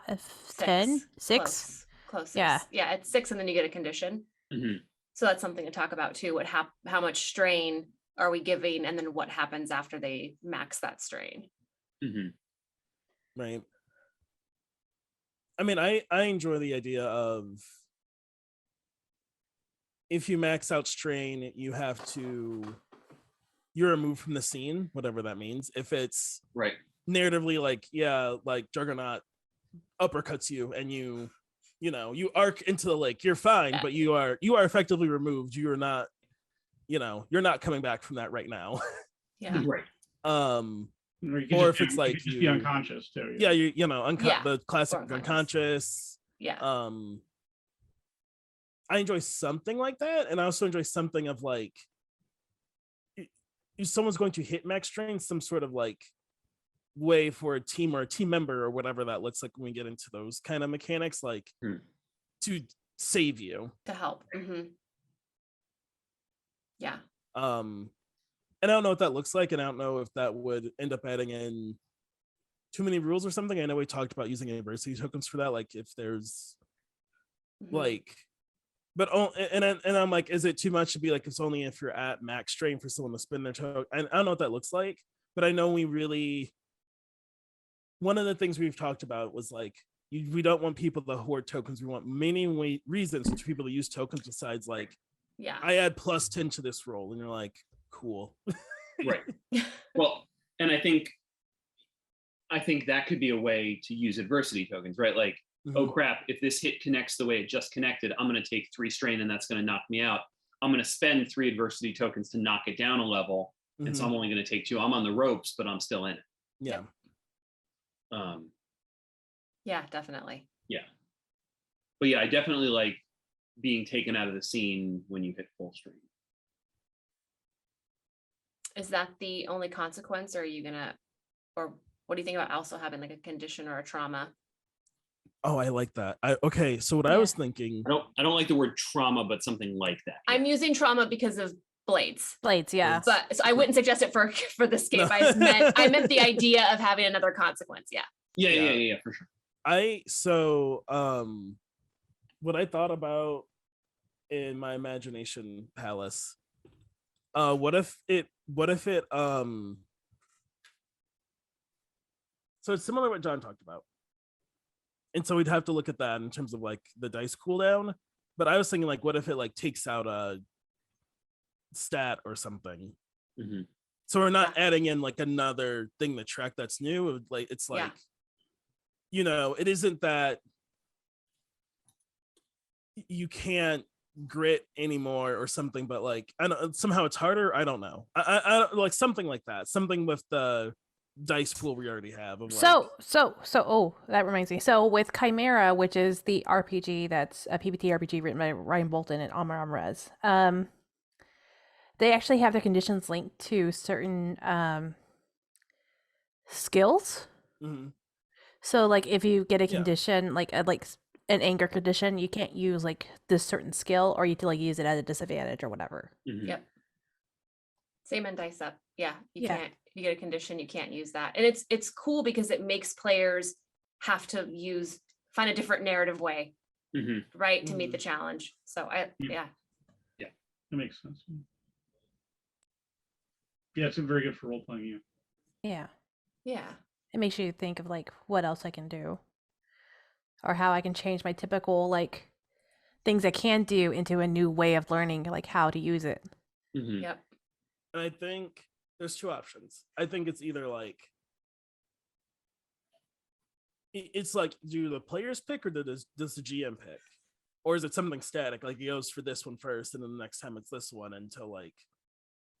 10, 6. Close. Yeah, it's 6, and then you get a condition. So that's something to talk about too. How much strain are we giving, and then what happens after they max that strain? Right. I mean, I enjoy the idea of if you max out strain, you're removed from the scene, whatever that means. If it's narratively like Juggernaut uppercuts you and you arc into the lake, you're fine, but you are effectively removed. You are not, you're not coming back from that right now. Or if it's like you be unconscious too. The classic unconscious. I enjoy something like that, and I also enjoy something of like if someone's going to hit max strain, some sort of like way for a team or a team member or whatever that looks like when we get into those kind of mechanics, like to save you, to help. And I don't know what that looks like, and I don't know if that would end up adding in too many rules or something. I know we talked about using adversity tokens for that, like if there's like, but and I'm like, is it too much to be like it's only if you're at max strain for someone to spin their token? I don't know what that looks like, but I know one of the things we've talked about was like we don't want people to hoard tokens. We want many reasons for people to use tokens besides like I add +10 to this roll, and you're like, cool. Well, and I think that could be a way to use adversity tokens, right? Like, oh crap, if this hit connects the way it just connected, I'm going to take 3 strain and that's going to knock me out. I'm going to spend 3 adversity tokens to knock it down a level. And so I'm only going to take 2. I'm on the ropes, but I'm still in it. Definitely. But I definitely like being taken out of the scene when you hit full strain. Is that the only consequence, or are you gonna, or what do you think about also having like a condition or a trauma? Oh, I like that. Okay, so what I Yeah. was thinking. I don't like the word trauma, but something like that. I'm using trauma because of blades. Blades, yeah. But so I wouldn't suggest it for the escape. No. I meant the idea of having another consequence. Yeah. Yeah, for sure. What I thought about in my imagination palace, what if it so it's similar to what John talked about, and so we'd have to look at that in terms of like the dice cooldown, but I was thinking like, what if it like takes out a stat or something, so we're not adding in like another thing to track that's new. Like it's like, it isn't that you can't grit anymore or something, but like I don't, somehow it's harder. I don't know. I like something like that. Something with the dice pool we already have. Of So oh, that reminds me. So with Chimera, which is the RPG that's a PBT RPG written by Ryan Bolton and Amar Amrez, they actually have their conditions linked to certain skills. So like if you get a condition like an anger condition, you can't use like this certain skill, or you to like use it at a disadvantage or whatever. Yep. Same in dice up. Yeah, you Yeah. can't. If you get a condition, you can't use that, and it's cool because it makes players have to find a different narrative way, right, to meet the challenge. So that makes sense. Yeah, it's very good for role playing. Yeah. Yeah. It makes you think of like what else I can do, or how I can change my typical like things I can do into a new way of learning, like how to use it. Yep. And I think there's two options. I think it's either like it's like, do the players pick or does the GM pick, or is it something static, like he goes for this one first and then the next time it's this one until like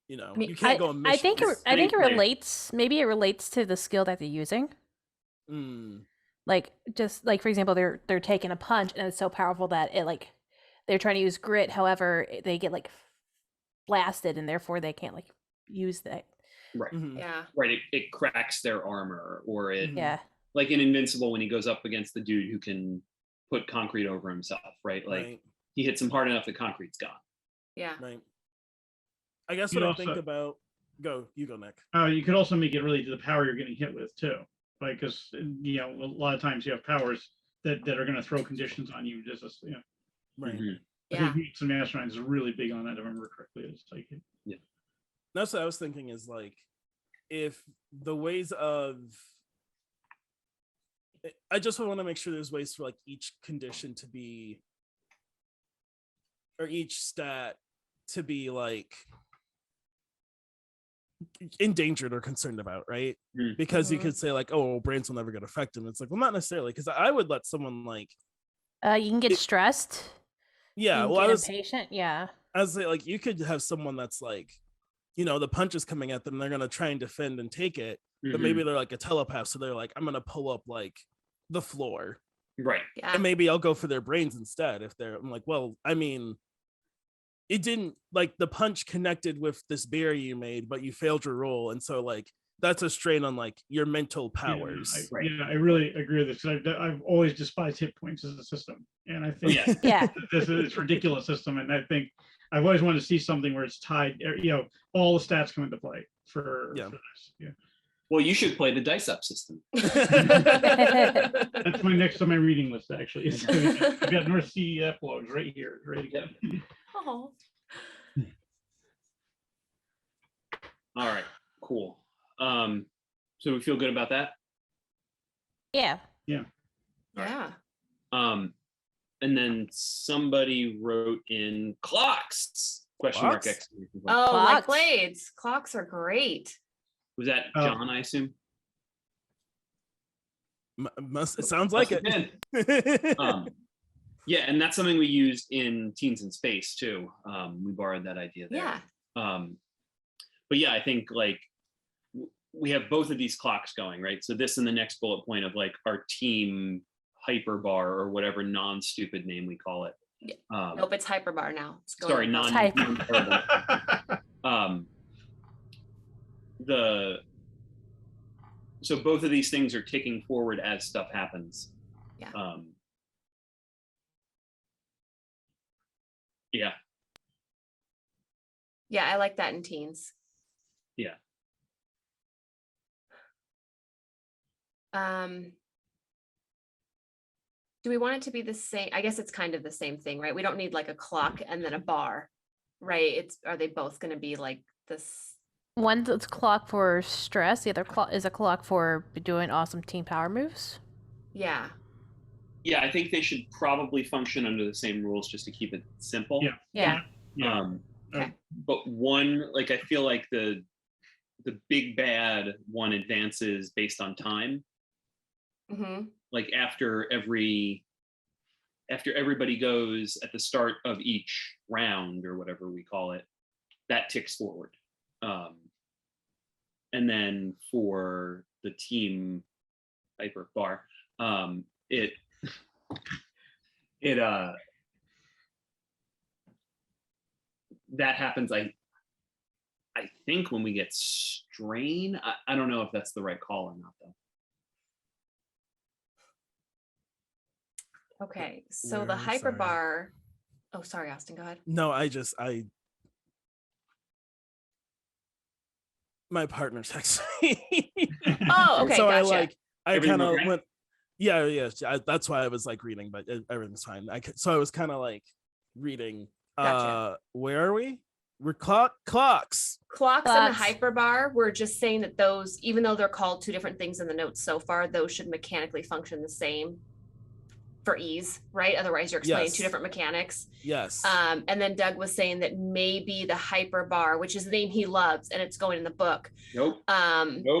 you mean, you can't go on missions. I think it relates. Maybe it relates to the skill that they're using. Like just like for example, they're taking a punch and it's so powerful that it like they're trying to use grit. However, they get like blasted and therefore they can't like use that. Right. Yeah. Right. It cracks their armor, or it like in Invincible when he goes up against the dude who can put concrete over himself. Right. Like he hits him hard enough, the concrete's gone. Yeah. Right. I guess what I think about. You go, Nick. You could also make it really to the power you're getting hit with too, like because a lot of times you have powers that are going to throw conditions on you. Just right. I think some masterminds is really big on that. If I remember correctly, it's like That's what I was thinking. Is like if the ways of. I just want to make sure there's ways for like each condition to be, or each stat to be like endangered or concerned about, right? Because you could say like, oh, well, brains will never get affected. It's like, well, not necessarily, because I would let someone like you can get stressed. Yeah, well, I was impatient. Yeah, I was like, you could have someone that's like, the punch is coming at them, they're gonna try and defend and take it, but maybe they're like a telepath, so they're like, I'm gonna pull up like the floor, right? And maybe I'll go for their brains instead. I'm like, well, I mean, it didn't like the punch connected with this barrier you made, but you failed your roll, and so like that's a strain on like your mental powers. I really agree with this. I've always despised hit points as a system, and I think this is a ridiculous system. And I think I've always wanted to see something where it's tied. All the stats come into play for this. Yeah. Well, you should play the dice up system. That's my next on my reading list. Actually, I've got North Sea epilogues right here, ready to go. Oh. All right, cool. So we feel good about that? Yeah. And then somebody wrote in clocks? Question mark exclamation point. Oh, like blades. Clocks are great. Was that John, I assume? It sounds like it. Yeah, and that's something we used in Teens in Space too. We borrowed that idea there. Yeah. But yeah, I think like we have both of these clocks going, right? So this and the next bullet point of like our team hyperbar or whatever non-stupid name we call it. Nope, it's hyperbar now. Sorry, non-terrible. So both of these things are ticking forward as stuff happens. Yeah. Yeah. Yeah, I like that in teens. Yeah. Do we want it to be the same? I guess it's kind of the same thing, right? We don't need like a clock and then a bar, right? Are they both going to be like this? One's a clock for stress. The other clock is a clock for doing awesome team power moves. Yeah. Yeah, I think they should probably function under the same rules just to keep it simple. Yeah. Okay. But one, like, I feel like the big bad one advances based on time. Mm-hmm. Like after everybody goes at the start of each round or whatever we call it, that ticks forward. And then for the team hyper bar, it that happens, I think, when we get strain. I don't know if that's the right call or not, though. Okay, so the Where? hyper Sorry. bar. Oh, sorry, Austin, go ahead. No, my partner texted me. Oh, okay, So gotcha. I Everything kind of okay? went, yeah. That's why I was like reading, but everything's fine. So I was kind of like reading. Gotcha. Where are we? We're clocks. Clocks and the Clocks. hyper bar, we're just saying that those, even though they're called two different things in the notes so far, those should mechanically function the same for ease, right? Otherwise, you're explaining Yes. two different mechanics. Yes. And then Doug was saying that maybe the hyper bar, which is the name he loves, and it's going in the book. Nope. Our No,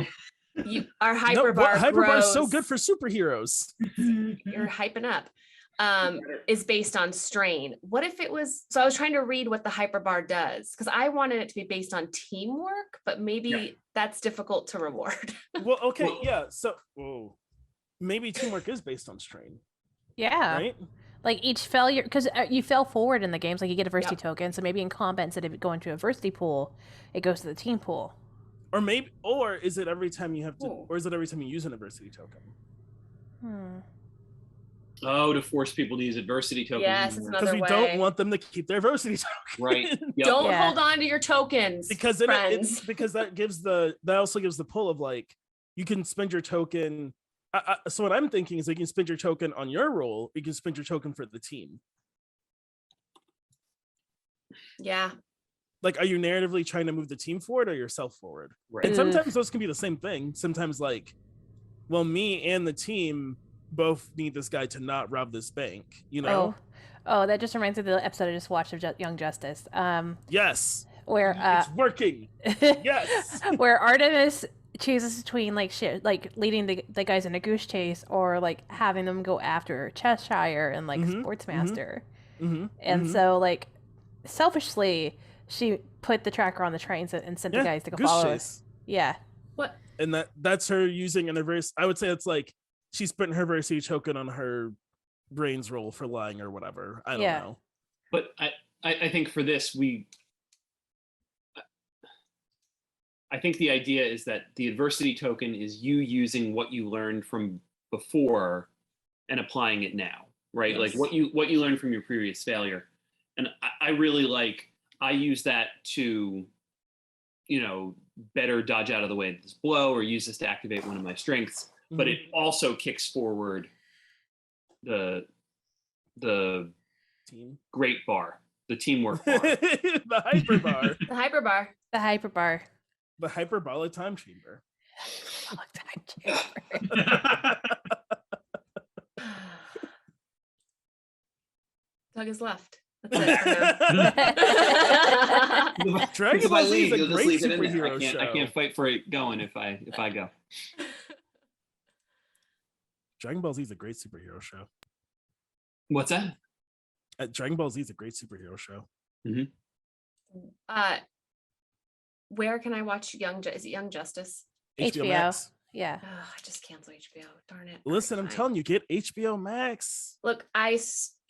hyper bar Hyperbar is so grows- good for superheroes. You're hyping up. Is based on strain. What if it was? So I was trying to read what the hyperbar does, because I wanted it to be based on teamwork, but maybe that's difficult to reward. Well, okay, yeah. So, maybe teamwork is based on strain, Yeah. right? Like each failure, because you fail forward in the games, like you get a adversity Yep. token. So maybe in combat, instead of it going to a adversity pool, it goes to the team pool. Or is it every time you have to, Ooh. or is it every time you use an adversity token? Oh, to force people to use adversity tokens. Yes, it's Because another we way. don't want them to keep their adversity token. Right. Yep. Don't Yeah. hold on to your tokens, Because then friends. because that also gives the pull of like, you can spend your token. So what I'm thinking is, you can spend your token on your roll. You can spend your token for the team. Yeah. Like, are you narratively trying to move the team forward or yourself forward? Right. And sometimes those can be the same thing. Sometimes, like, well, me and the team both need this guy to not rob this bank, you know? Oh, that just reminds me of the episode I just watched of Young Justice. Yes. Where It's working. Yes. where Artemis chooses between like leading the guys in a goose chase, or like having them go after Cheshire and like Sportsmaster. And so, like, selfishly, she put the tracker on the trains and sent the guys to go Goose follow Chase. us. Yeah. What? And that's her using an adverse. I would say it's like she's putting her adversity token on her brains roll for lying or whatever. I don't know. But I think for this, I think the idea is that the adversity token is you using what you learned from before and applying it now, right? Yes. Like what you learned from your previous failure. And I really I use that to, better dodge out of the way of this blow, or use this to activate one of my strengths. But it also kicks forward the Team. great bar, the teamwork bar. The hyper bar. The hyper bar. The hyperbar. The hyperbolic time chamber. Doug is left. That's it for him. Dragon If I Ball Z leave, is a you'll just great leave it in there. superhero show. I can't fight for it going if I go. Dragon Ball Z is a great superhero show. What's that? Dragon Ball Z is a great superhero show. Where can I watch is it Young Justice? HBO. Max. Yeah. Oh, I just canceled HBO. Darn it. Listen, Alright, I'm fine. telling you, get HBO Max. Look,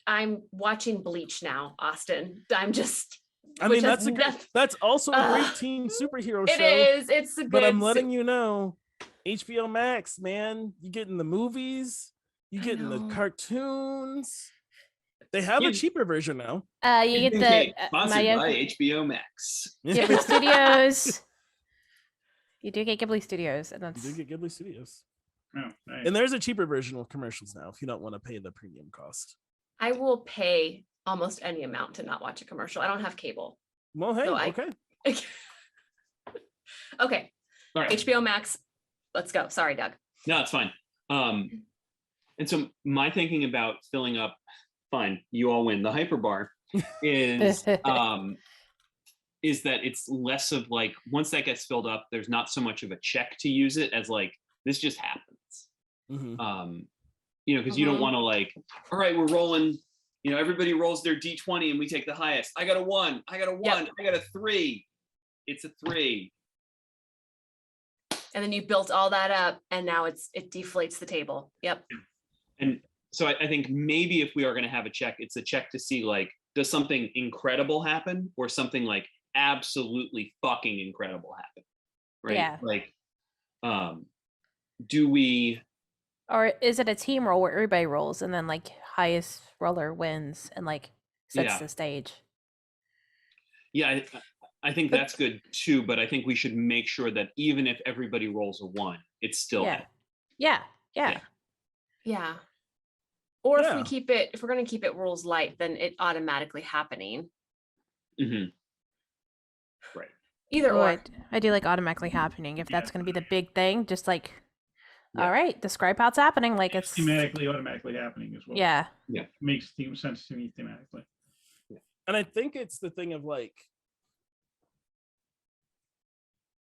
I'm watching Bleach now, Austin. I'm just. I which mean, has that's also a great Ugh. teen superhero It show. is. It's a good. But I'm letting you know, HBO Max, man, you get in the movies, You get in the know. cartoons. They have Yeah. a cheaper version now. You get Okay, the sponsored by HBO Max. Ghibli Studios. You do get Ghibli Studios, and You that's do get Ghibli Studios. Oh, nice. And there's a cheaper version with commercials now if you don't want to pay the premium cost. I will pay almost any amount to not watch a commercial. I don't have cable. Well, hey, So okay. Okay, All right. HBO Max. Let's go. Sorry, Doug. No, it's fine. And so my thinking about filling up, fine, you all win. The hyperbar is that it's less of like, once that gets filled up, there's not so much of a check to use it as like, this just happens. Mhm. You know, because you don't Mhm. want to like, all right, we're rolling, you know, everybody rolls their D20 and we take the highest. I got a 1, I got a 1, I got a 3. It's a 3. And then you built all that up, and now it deflates the table. Yep. And so I think maybe if we are going to have a check, it's a check to see like, does something incredible happen or something like absolutely fucking incredible happen? Right? Yeah. Like, do we? or is it a team roll where everybody rolls and then like highest roller wins and like sets Yeah. the stage? Yeah, I think that's good too. But I think we should make sure that even if everybody rolls a 1, it's still Yeah. Yeah. Yeah. Or if we Yeah. keep it, if we're going to keep it rules light, then it automatically happening. Mhm. Right. Either Oh, or. I do like automatically happening if that's going to be the big thing. Just like, Yeah. all right, describe how it's happening. Like it's Thematically, automatically happening as well. yeah. Makes sense to me thematically. And I think it's the thing of like,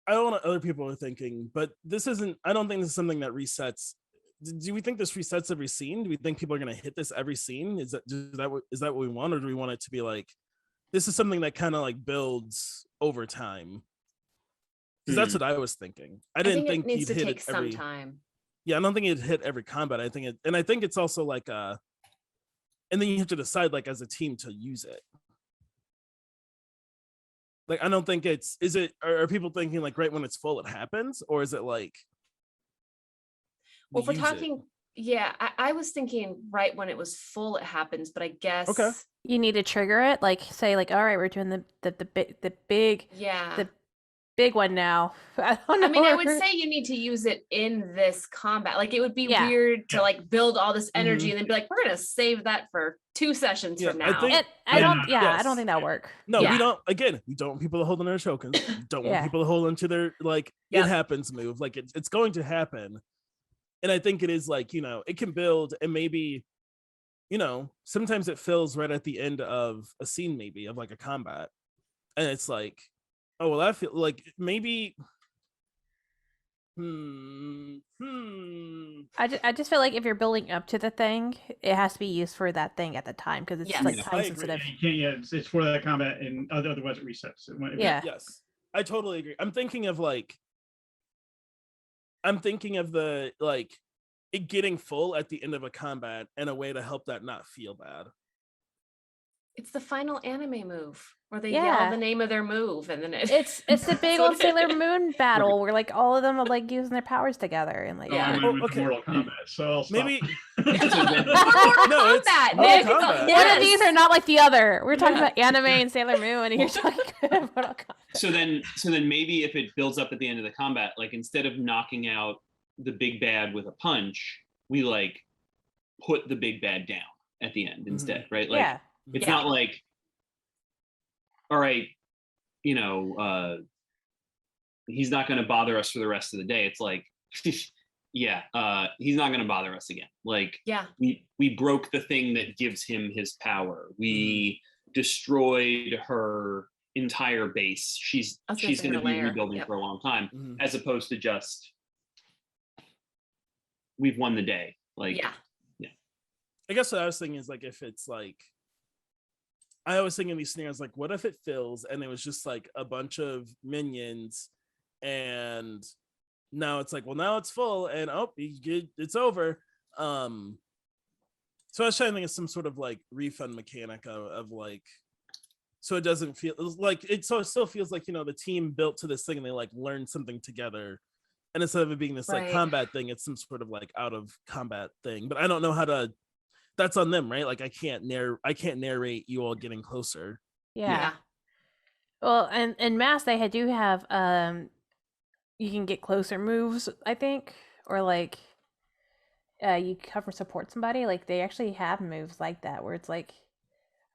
I don't know what other people are thinking, but this isn't, I don't think this is something that resets. Do we think this resets every scene? Do we think people are going to hit this every scene? Is that what we want? Or do we want it to be like, this is something that kind of like builds over time? Because that's what I was thinking. I didn't think it needs you'd to hit take it some every time. Yeah, I don't think it'd hit every combat. I think it's also like and then you have to decide like as a team to use it. Like I don't think are people thinking like right when it's full it happens, or is it like Well, if we're use it? talking, I was thinking right when it was full, it happens, but I guess. Okay. You need to trigger it, like say like, all right, we're doing the big one now. I don't know. I mean, I would say you need to use it in this combat. Like it would be Yeah. weird to like build all this energy and then be like, we're gonna save that for 2 sessions Yeah, from I now. think- I don't Yes. think that'll work. No, Yeah. we don't want people to hold on their tokens. We don't want Yeah. people to hold onto their like Yep. it happens move. Like it's going to happen. And I think it is like, it can build and maybe, sometimes it fills right at the end of a scene, maybe of like a combat. And it's like, oh, well, I feel like maybe. I just feel like if you're building up to the thing, it has to be used for that thing at the time because it's Yes. like Yeah, I time agree. sensitive. You can't. Yeah, it's for that combat, and otherwise it resets. Yeah. Yes, I totally agree. I'm thinking of the like it getting full at the end of a combat and a way to help that not feel bad. It's the final anime move where they Yeah. yell the name of their move and then It's the big That's old what it Sailor is. Moon battle where like all of them are like using their powers together and like Yeah. I Oh, went with okay. Mortal Kombat, so I'll stop. Maybe More Mortal No, it's Kombat. Mortal Nick. Kombat. one of these are not like the other. We're talking Yeah. about anime and Sailor Moon, and you're talking about Mortal Kombat. So then maybe if it builds up at the end of the combat, like instead of knocking out the big bad with a punch, we like put the big bad down at the end instead, right? Like Yeah. it's Yeah. not like, all right, he's not going to bother us for the rest of the day. It's like, he's not going to bother us again. Like Yeah. we broke the thing that gives him his power. We destroyed her entire base. She's I was gonna going say to her be lair. rebuilding Yep. for a long time, Mhm. as opposed to just we've won the day. Like Yeah. I guess what I was thinking is like if it's like I was thinking these scenarios like what if it fills and it was just like a bunch of minions and now it's like, well, now it's full and it's over. So I was trying to think of some sort of like refund mechanic of like so it doesn't feel like it still feels like the team built to this thing and they like learned something together And instead of it being this like Right. combat thing, it's some sort of like out of combat thing. But I don't know how to. That's on them, right? Like I can't narrate you all getting closer. Yeah. Well, and in Mass they do have you can get closer moves, I think, or like you cover support somebody. Like they actually have moves like that where it's like,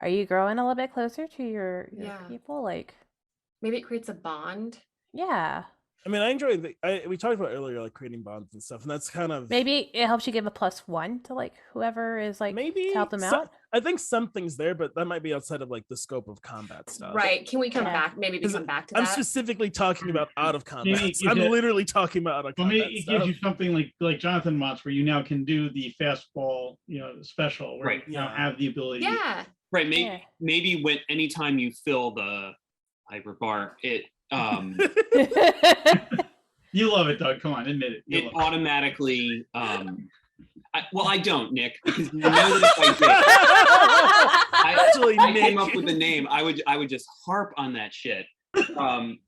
are you growing a little bit closer to your Yeah. people? Like, Maybe it creates a bond. yeah. I mean, I enjoy we talked about earlier, like creating bonds and stuff, and that's kind of Maybe it helps you give a +1 to like whoever is like maybe to help them out. I think something's there, but that might be outside of like the scope of combat stuff. Right. Can we come Yeah. back? Maybe we 'Cause come back to I'm that. specifically talking about out of combat. Maybe it I'm gives it- literally talking about out of Well, combat maybe it stuff. gives you something like Jonathan wants, where you now can do the fastball, special, where Right. you now Yeah. have the ability. Yeah. Right. Maybe Yeah. maybe when anytime you fill the hyper bar, it You love it, Doug. Come on, admit it. You it love automatically I don't, Nick, because you know that if I did, Actually, I Nick. came up with a name, I would just harp on that shit.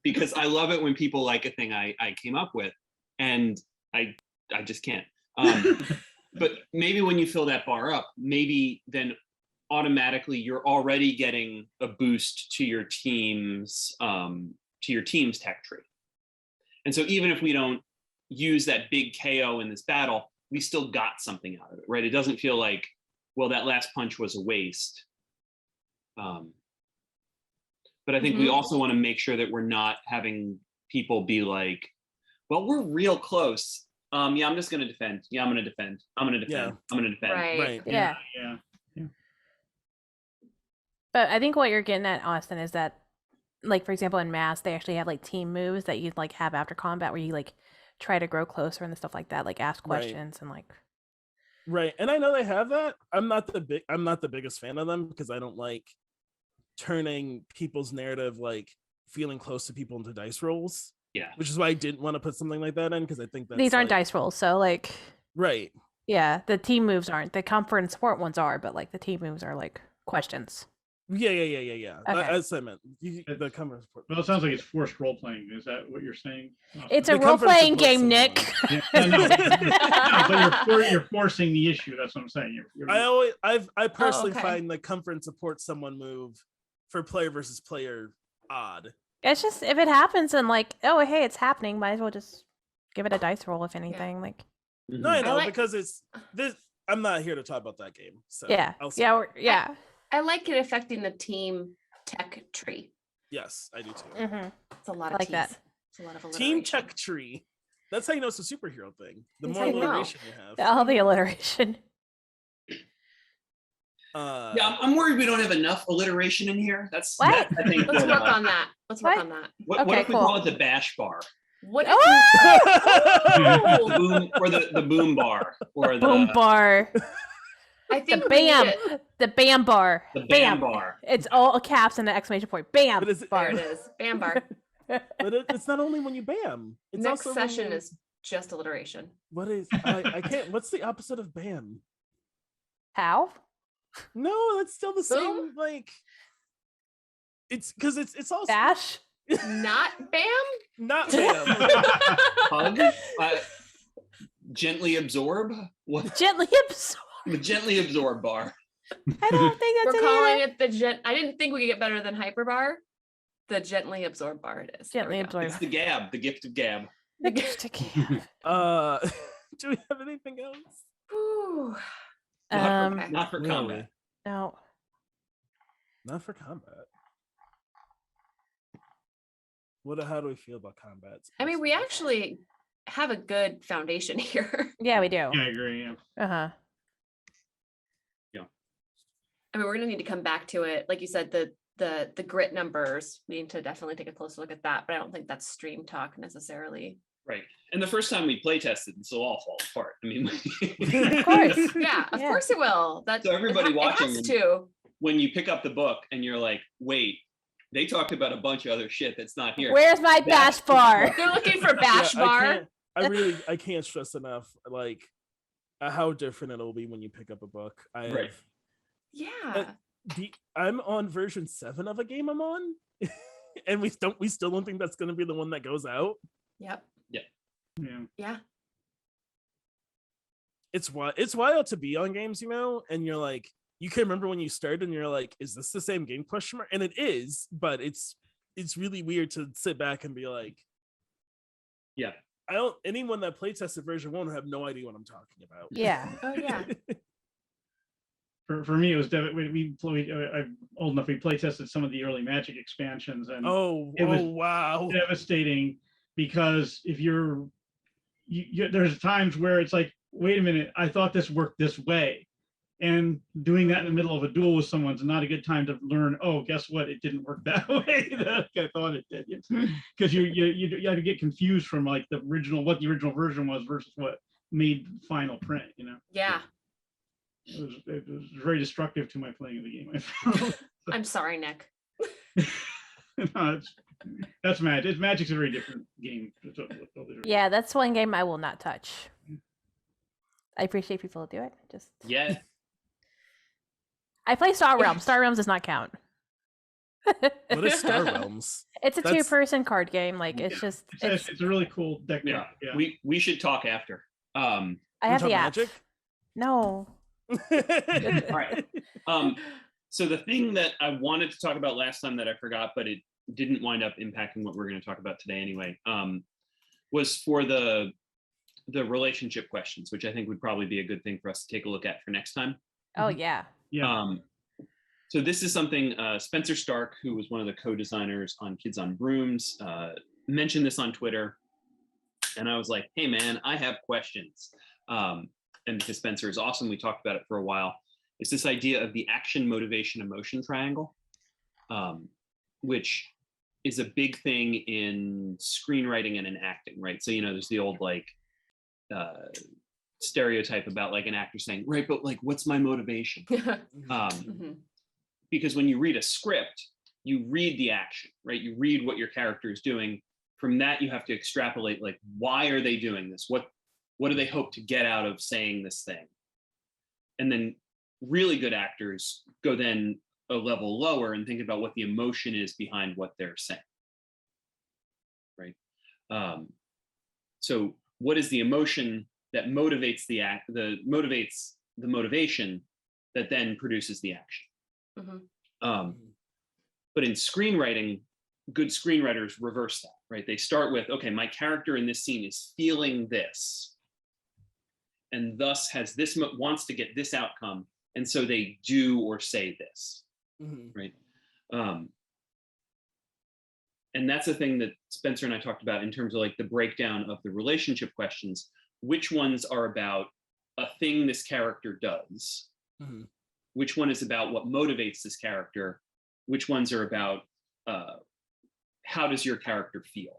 Because I love it when people like a thing I came up with, and I just can't. But maybe when you fill that bar up, maybe then automatically you're already getting a boost to your team's tech tree. And so even if we don't use that big KO in this battle, we still got something out of it, right? It doesn't feel like, well, that last punch was a waste. But I think we also want to make sure that we're not having people be like, well, we're real close. Yeah, I'm just going to defend. Yeah, I'm going to defend. I'm going to defend. Yeah. I'm going to defend. Right. Yeah. Yeah. But I think what you're getting at, Austin, is that, like, for example, in Mass, they actually have like team moves that you'd like have after combat where you like try to grow closer and stuff like that, like ask Right. questions and like. Right. And I know they have that. I'm not the biggest fan of them because I don't like turning people's narrative, like feeling close to people, into dice rolls. Yeah. Which is why I didn't want to put something like that in, because I think that's These aren't like, dice rolls, so like, right. yeah, the team moves aren't. The comfort and support ones are, but like the team moves are like questions. Yeah. Okay. As I meant, the comfort support. Well, it sounds like it's forced role playing. Is that what you're saying? It's The a role comfort playing support's game, the Nick. Yeah, no, but you're forcing the issue. That's what I'm saying. I personally okay. find the comfort and support someone move for player versus player odd. It's just if it happens and like, oh hey, it's happening, might as well just give it a dice roll if anything. Like, Mhm. No, I I know, like- because it's this. I'm not here to talk about that game. So yeah, I'll yeah, stop. yeah. I like it affecting the team tech tree. Yes, I do too. Mm-hmm. It's a lot I of like T's. that. It's a lot of Team alliteration. check tree. That's how you know it's a superhero thing. The That's more how you know. alliteration you have. All the alliteration. Yeah, I'm worried we don't have enough alliteration in here. That's What? that, I think. Let's that, work on that. Let's work What? on that. What Okay, if we cool. call it the bash bar, What if Oh! the boom, or the boom bar, or the Boom bar. I The think we bam. need it- The bam bar. the bam bar? It's all caps and an exclamation point. Bam But is it- There bar. it is. Bam bar. But it's not only when you bam. It's Next also when session you- is just alliteration. What is I can't. What's the opposite of bam? How? No, that's still the same. Boom? Like it's because it's also Bash? Not bam? not bam. Hug? Gently absorb? What? Gently absorb. The gently absorb bar. I don't think that's We're it. calling it the I didn't think we could get better than hyperbar. The gently absorb bar it is. There we Gently go. absorb. It's the gab, the gift of gab. The gift of gab. Do we have anything else? Whew. Not, Okay. for, not for Really? combat. No. Not for combat. How do we feel about combat? I mean, we actually have a good foundation here. Yeah, we do. Yeah, I agree. Yeah. Uh-huh. I mean, we're gonna need to come back to it. Like you said, the grit numbers, we need to definitely take a closer look at that, but I don't think that's stream talk necessarily. Right. And the first time we play tested, this will all fall apart. I mean, Of course. Yeah, of Yeah. course it will. That's So everybody watching it has them- to. when you pick up the book and you're like, wait, they talked about a bunch of other shit that's not here. Where's my bash bar? They're looking for bash Yeah, bar. I can't stress enough like how different it'll be when you pick up a book. Right. Yeah. I'm on version 7 of a game I'm on, and we still don't think that's going to be the one that goes out. Yep. Yeah. Yeah. It's wild to be on games, and you're like, you can remember when you started and you're like, is this the same game, question mark? And it is, but it's really weird to sit back and be like, Yeah. Anyone that play tested version 1 would have no idea what I'm talking about. Yeah. Oh yeah. For me, it was I'm old enough. We play tested some of the early Magic expansions, and it was wow, devastating because if there's times where it's like, wait a minute, I thought this worked this way, and doing that in the middle of a duel with someone's not a good time to learn. Oh, guess what? It didn't work that way that I thought it did, because you had to get confused from like what the original version was versus what made the final print. Yeah. It was very destructive to my playing of the game, I found. I'm sorry, Nick. No, that's Magic. Magic's a very different game. Yeah, that's one game I will not touch. I appreciate people who do it. Yeah. I play Star Realms. Star Realms does not count. What is Star Realms? It's a two-person card game. Like it's a really cool deck. Yeah. Yeah. We should talk after. I have the app. Magic? No. All right. So the thing that I wanted to talk about last time that I forgot, but it didn't wind up impacting what we're going to talk about today anyway, was for the relationship questions, which I think would probably be a good thing for us to take a look at for next time. Oh yeah. Yeah. So this is something Spencer Stark, who was one of the co-designers on Kids on Brooms, mentioned this on Twitter, and I was like, "Hey man, I have questions." And because Spencer is awesome, we talked about it for a while. It's this idea of the action, motivation, emotion triangle, which is a big thing in screenwriting and in acting, right? So there's the old stereotype about like an actor saying, right, but like, what's my motivation? Because when you read a script, you read the action, right? You read what your character is doing. From that, you have to extrapolate, like, why are they doing this? What do they hope to get out of saying this thing? And then really good actors go then a level lower and think about what the emotion is behind what they're saying, right? So what is the emotion that motivates motivates the motivation that then produces the action? But in screenwriting, good screenwriters reverse that, right? They start with, okay, my character in this scene is feeling this, and thus wants to get this outcome, and so they do or say this, right? And that's the thing that Spencer and I talked about in terms of like the breakdown of the relationship questions. Which ones are about a thing this character does? Which one is about what motivates this character? Which ones are about how does your character feel?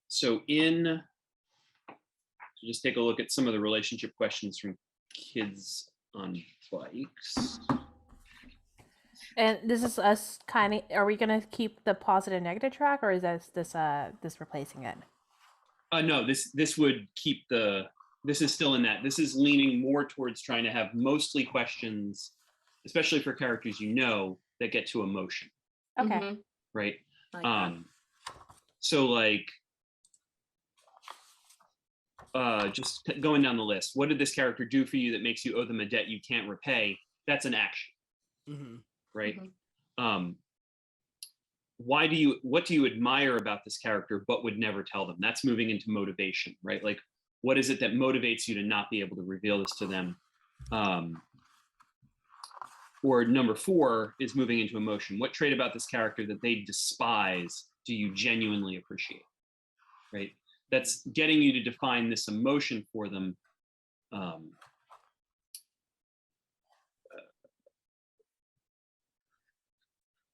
So just take a look at some of the relationship questions from Kids on Bikes. And this is us kind of. Are we gonna keep the positive negative track, or is this replacing it? No, this would keep this is still in that. This is leaning more towards trying to have mostly questions, especially for characters that get to emotion. Okay. Right. Like that. So like just going down the list, what did this character do for you that makes you owe them a debt you can't repay? That's an action. Right. What do you admire about this character but would never tell them? That's moving into motivation, right? Like, what is it that motivates you to not be able to reveal this to them? Or number 4 is moving into emotion. What trait about this character that they despise do you genuinely appreciate? Right? That's getting you to define this emotion for them.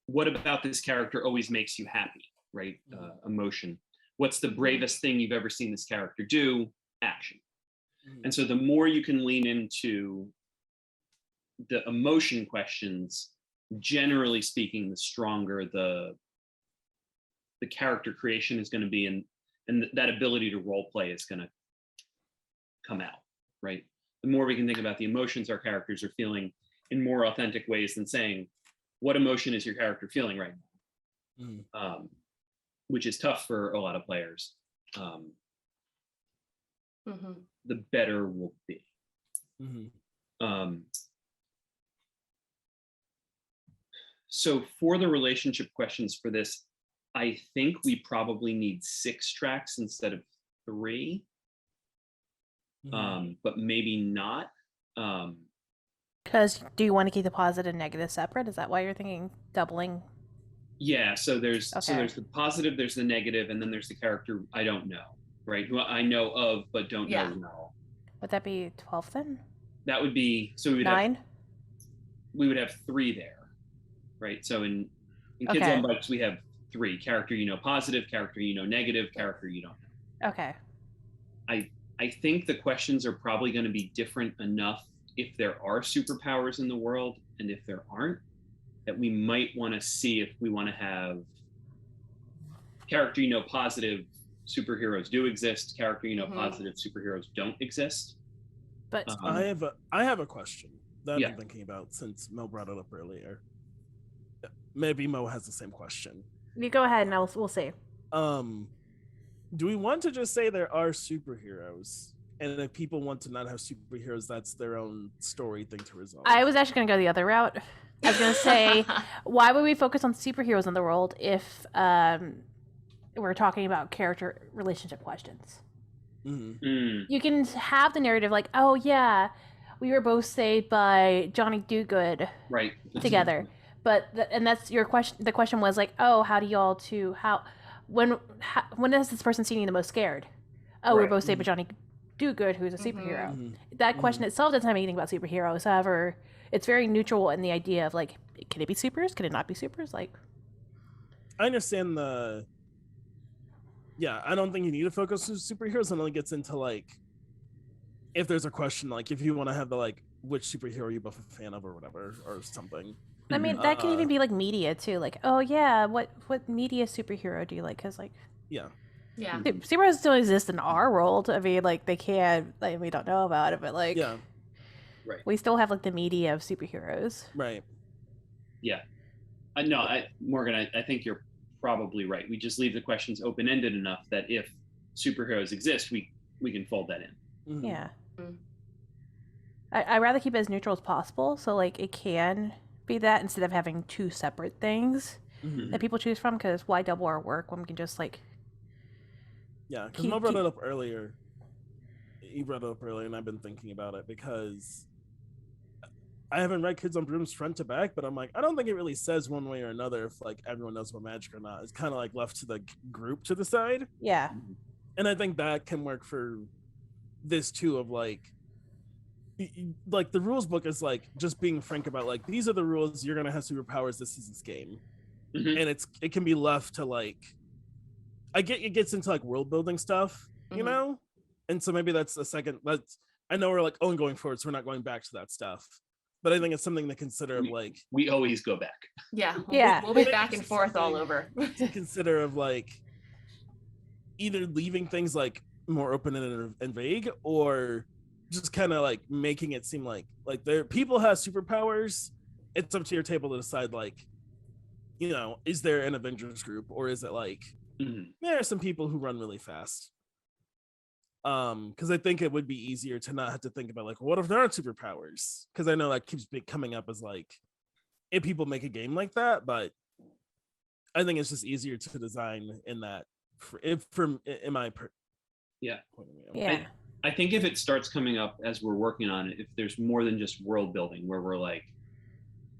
What about this character always makes you happy, right? Emotion. What's the bravest thing you've ever seen this character do? Action. And so the more you can lean into the emotion questions, generally speaking, the stronger the character creation is going to be, and that ability to role play is going to come out, right? The more we can think about the emotions our characters are feeling in more authentic ways than saying, what emotion is your character feeling right now? Which is tough for a lot of players. Mhm. the better we'll be. Mhm. So for the relationship questions for this, I think we probably need 6 tracks instead of 3, Mhm. but maybe not. Because do you want to keep the positive and negative separate? Is that why you're thinking doubling? Yeah, so there's Okay. the positive, there's the negative, and then there's the character I don't know, right? Who I know of but don't Yeah. know well. Would that be 12 then? That would be, so we would 9? have 3 there, right? So in Kids Okay. on Bikes we have 3: character you know positive, character you know negative, character you don't know. Okay. I think the questions are probably going to be different enough if there are superpowers in the world, and if there aren't, that we might want to see if we want to have character you know positive superheroes do exist, character you know positive superheroes don't exist. But I have a question that I've Yeah. been thinking about since Mo brought it up earlier. Maybe Mo has the same question. you go ahead and we'll see. Do we want to just say there are superheroes, and if people want to not have superheroes, that's their own story thing to resolve? I was actually going to go the other route. I was going to say, why would we focus on superheroes in the world if we're talking about character relationship questions? You can have the narrative like, oh yeah, we were both saved by Johnny Do-Good Right. together. But and that's your question. The question was like, oh, how do y'all when has this person seen you the most scared? Oh, we're Right. both saved by Johnny Do-Good, who's a superhero. Mhm. That question itself doesn't have anything about superheroes. However, it's very neutral in the idea of like, can it be supers? Can it not be supers? Like, I understand I don't think you need to focus on superheroes until it gets into like, if there's a question like if you want to have the like which superhero you both a fan of or whatever or something. I mean, that can even be like media too. Like, oh yeah, what media superhero do you like? Because like, Yeah. Yeah. superheroes still exist in our world. I mean, like they can't, like we don't know about it, but like, Yeah. Right. we still have like the media of superheroes. Right. Yeah. No, Morgan, I think you're probably right. We just leave the questions open-ended enough that if superheroes exist, we can fold that in. Mhm. Yeah. Mm. I'd rather keep it as neutral as possible. So like it can be that instead of having 2 separate things Mhm. that people choose from. Because why double our work when we can just like, Yeah, because Mo brought it up earlier. He brought it up earlier, and I've been thinking about it because I haven't read Kids on Brooms front to back, but I'm like, I don't think it really says one way or another if like everyone knows about magic or not. It's kind of like left to the group to decide, yeah, and I think that can work for this too. Of like the rules book is like just being frank about like these are the rules. You're gonna have superpowers this season's game, Mhm. and it can be left to like. It gets into like world building stuff, you Mhm. know, and so maybe that's the second. I know we're like only going forward, so we're not going back to that stuff. But I think it's something to consider of like We always go back. Yeah. Yeah. We'll be back and forth all over. to consider of like either leaving things like more open and vague, or just kind of like making it seem like there people have superpowers. It's up to your table to decide like, you know, is there an Avengers group or is it like there are some people who run really fast. Because I think it would be easier to not have to think about like, what if there aren't superpowers? Because I know that keeps coming up as like, if people make a game like that, but I think it's just easier to design in that. In my Yeah. point of view. yeah, I think if it starts coming up as we're working on it, if there's more than just world building where we're like,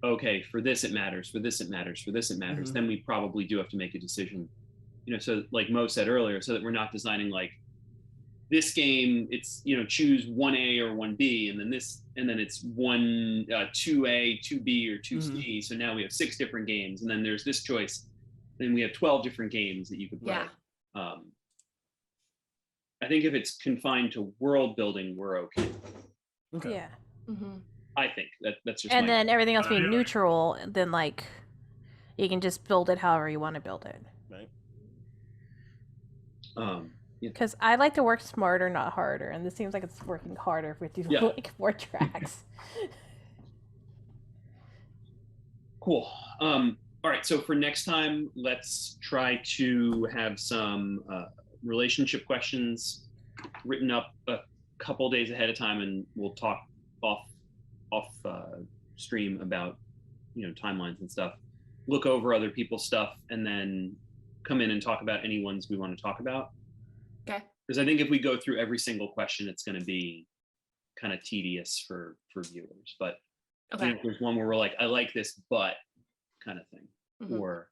okay, for this it matters, for this it matters, for this it matters, then we probably do have to make a decision. You know, so like Mo said earlier, so that we're not designing like this game, it's, you know, choose 1A or 1B, and then it's 2A, 2B, or 2C. So now we have 6 different games, and then there's this choice. Then we have 12 different games that you could play. Yeah. I think if it's confined to world building, we're okay. Okay. yeah. Mhm. I think that's just. And my then everything else being Yeah. neutral, then like you can just build it however you want to build it. Right. Yeah. Because I like to work smarter, not harder, and this seems like it's working harder if we do Yeah. like 4 tracks. Cool. All right. So for next time, let's try to have some relationship questions written up a couple days ahead of time, and we'll talk off stream about timelines and stuff. Look over other people's stuff, and then come in and talk about any ones we want to talk about. Okay. Because I think if we go through every single question, it's going to be kind of tedious for viewers. But Okay. if there's one where we're like, I like this, but kind of thing, Mhm. or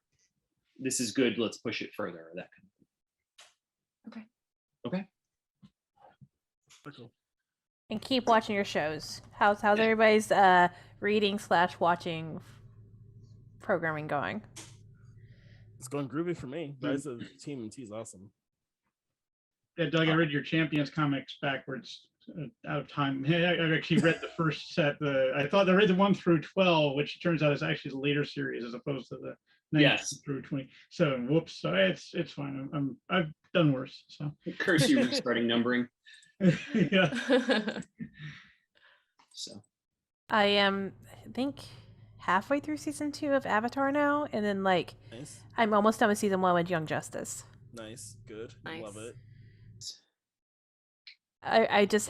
this is good, let's push it further, or that kind of thing. Okay. Cool. And keep watching your shows. How's everybody's reading / watching programming going? It's going groovy for me. Rise of TMNT is awesome. Yeah, Doug, I read your Champions comics backwards out of time. I actually read the first set. I thought I read the 1 through 12, which turns out is actually the later series as opposed to the 19 through 20. So whoops. So it's fine. I've done worse. So Curse you restarting numbering. yeah. So I am, I think, halfway through season 2 of Avatar now, and then Nice. I'm almost done with season 1 with Young Justice. Nice. Good. Nice. Love it. I just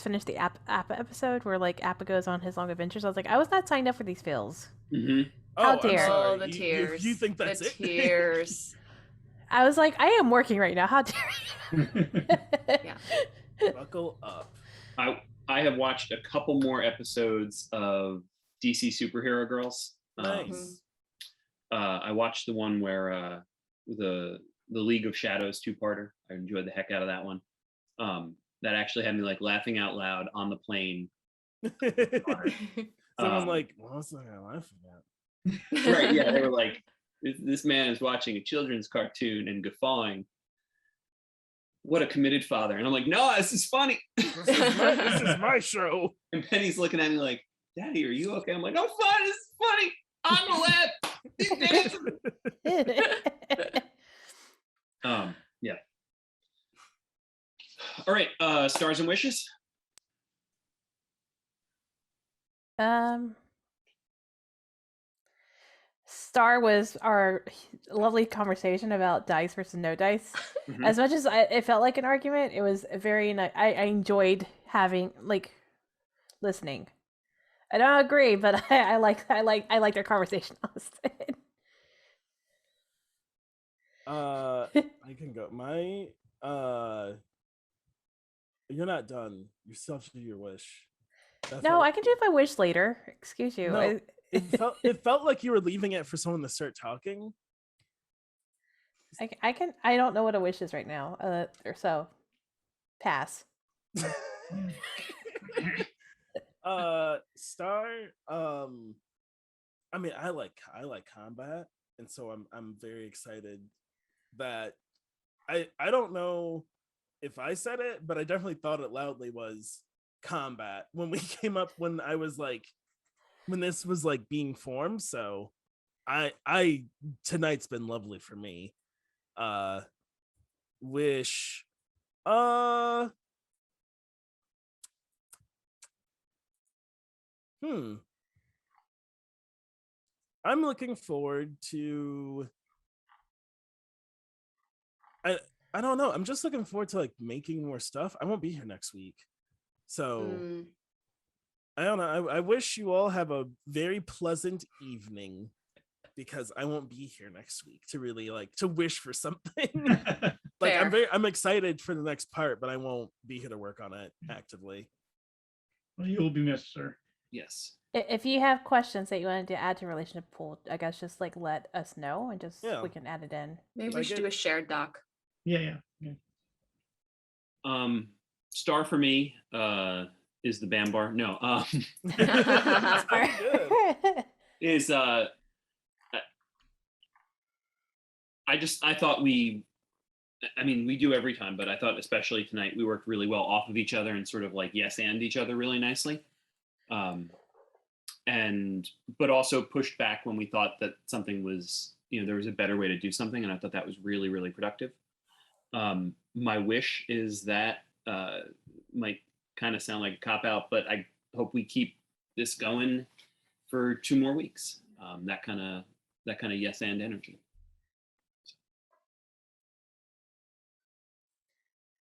finished the Appa episode where Appa goes on his long adventures. I was like, I was not signed up for these fills. mhm. How I'm dare. sorry. Oh, the tears. You think that's the it? tears. I was like, I am working right now. How dare you? Yeah. Buckle up. I have watched a couple more episodes of DC Superhero Girls. Nice. I watched the one where the League of Shadows 2-parter. I enjoyed the heck out of that one. That actually had me laughing out loud on the plane. Someone what was I laughing at? Right, yeah, they were like, this man is watching a children's cartoon and guffawing. What a committed father. And I'm like, no, this is funny. This is my show. And Penny's looking at me like, Daddy, are you okay? I'm like, I'm fine, this is funny. I'm gonna laugh. He's dancing. Yeah. All right, stars and wishes. Star was our lovely conversation about dice versus no dice. Mhm. As much as it felt like an argument, it was very nice. I enjoyed having listening. I don't agree, but I like their conversation. I can go. You're not done. You still have to do your wish. No, I can do if I wish later. Excuse you. No, it felt like you were leaving it for someone to start talking. I can. I don't know what a wish is right now. Or so. Pass. Star. I mean, I like combat, and so I'm very excited that I don't know if I said it, but I definitely thought it loudly was combat when we came up when this was being formed. So I tonight's been lovely for me. Wish I'm looking forward to I don't know. I'm just looking forward to making more stuff. I won't be here next week. So I don't know. I wish you all have a very pleasant evening because I won't be here next week to really to wish for something. I'm excited for the next part, but I won't be here to work on it actively. Well, you will be missed, sir. Yes. If you have questions that you wanted to add to relationship pool, I guess just let us know and we can add it in. Maybe we should do a shared doc. Yeah. Star for me is the Bam Bar. No. Is I thought we do every time, but I thought especially tonight we worked really well off of each other and sort of yes and each other really nicely. But also pushed back when we thought that something was, there was a better way to do something, and I thought that was really, really productive. My wish is that might kind of sound like a cop-out, but I hope we keep this going for 2 more weeks. That kind of yes and energy.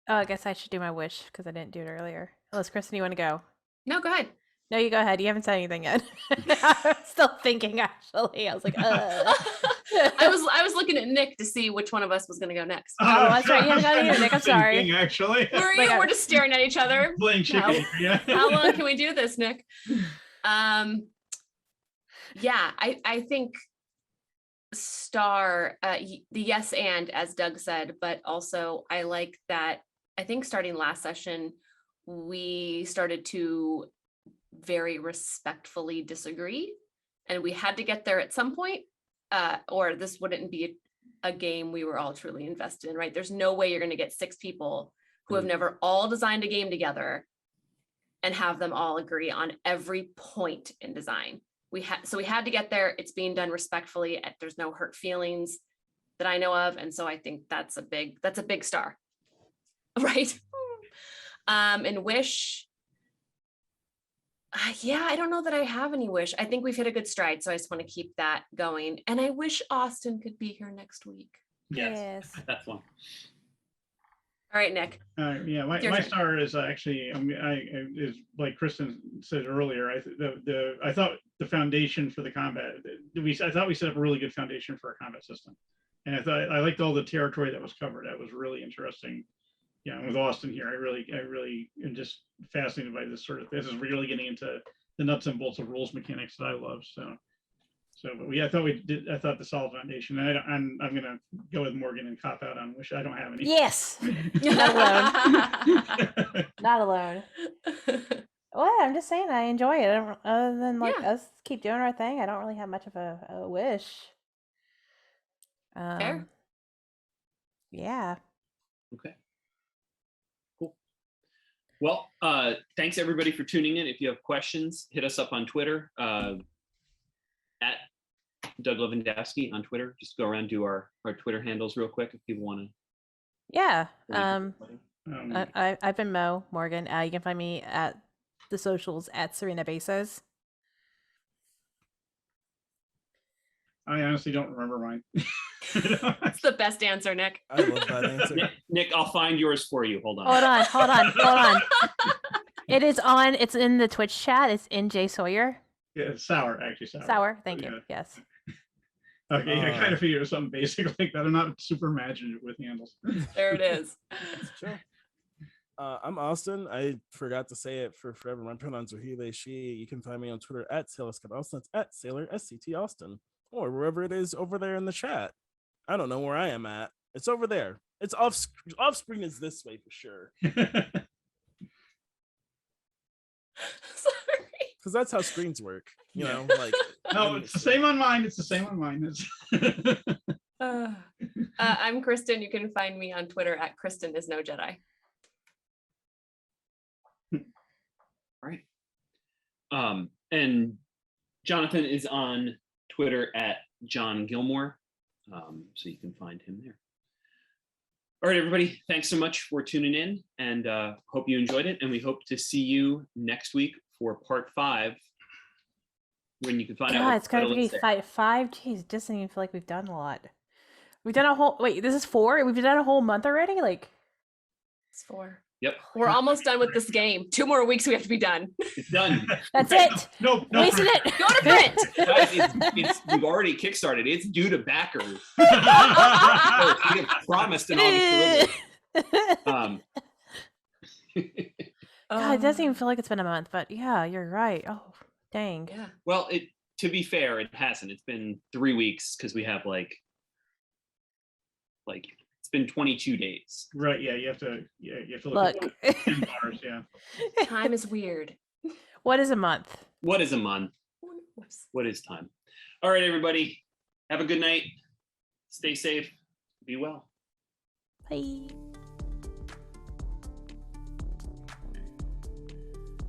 Oh, I guess I should do my wish because I didn't do it earlier. Unless Kristen, you want to go? No, go ahead. No, you go ahead. You haven't said anything yet. I'm still thinking. Actually, I was like, I was looking at Nick to see which one of us was going to go next. Oh, that's right. You haven't got it either, Nick. I'm sorry. Thinking, actually. We're just staring at each other. Playing chicken. Yeah. How long can we do this, Nick? Yeah, I think star, the yes and, as Doug said, but also I like that. I think starting last session, we started to very respectfully disagree, and we had to get there at some point, or this wouldn't be a game we were all truly invested in, right? There's no way you're going to get 6 people who have never all designed a game together and have them all agree on every point in design. We had to get there. It's being done respectfully. There's no hurt feelings that I know of, and so I think that's a big star, right? And wish. Yeah, I don't know that I have any wish. I think we've hit a good stride, so I just want to keep that going. And I wish Austin could be here next week. Yes. That's one. All right, Nick. Yeah, my star is actually is like Kristen said earlier. I thought the foundation for the combat. I thought we set up a really good foundation for a combat system, and I liked all the territory that was covered. That was really interesting. Yeah, and with Austin here, I really am just fascinated by this sort of. This is really getting into the nuts and bolts of rules mechanics that I love. But I thought the solid foundation. And I'm gonna go with Morgan and cop out on wish. I don't have any. Yes. Not alone. Not alone. Well, I'm just saying I enjoy it. Other than us keep doing our thing, I don't really have much of a wish. Fair. Yeah. Okay. Cool. Well, thanks everybody for tuning in. If you have questions, hit us up on Twitter. At Doug Lewandowski on Twitter. Just go around, do our Twitter handles real quick if people want to. Yeah. I've been Mo Morgan. You can find me at the socials at Serena Bezos. I honestly don't remember mine. That's the best answer, Nick. I love that answer. Nick, I'll find yours for you. Hold on. Hold on. It's in the Twitch chat. It's in Jay Sawyer. Yeah, it's sour, actually. Sour, thank you. Yes. Okay, I kind of figured something basic like that. I'm not super imaginative with handles. There it is. Sure. I'm Austin. I forgot to say it for forever. My pronouns are he, they, she. You can find me on Twitter at Sailor Scott Austin. That's at Sailor SCT Austin, or wherever it is over there in the chat. I don't know where I am at. It's over there. It's off screen is this way for sure. Sorry. Because that's how screens work. You know, like no, it's the same on mine. It's the same on mine. I'm Kristen. You can find me on Twitter at Kristen is no Jedi. All right. And Jonathan is on Twitter at John Gilmore. So you can find him there. All right, everybody. Thanks so much for tuning in, and hope you enjoyed it. And we hope to see you next week for part 5, when you can find out. It's going to be 5. Geez, it doesn't even feel like we've done a lot. We've done a whole. Wait, this is 4. We've done a whole month already. Like, It's 4. Yep. We're almost done with this game. 2 more weeks, we have to be done. It's done. That's it. No. Wasted it. Go to print. Guys, we've already kickstarted. It's due to backers. We have promised an August delivery. God, it doesn't even feel like it's been a month, but yeah, you're right. Oh, dang. Yeah. Well, to be fair, it hasn't. It's been 3 weeks because we have like it's been 22 days. Right. Yeah. You have to look. Look. At 10 bars. Yeah. Time is weird. What is a month? What is a month? What is time? All right, everybody. Have a good night. Stay safe. Be well. Bye.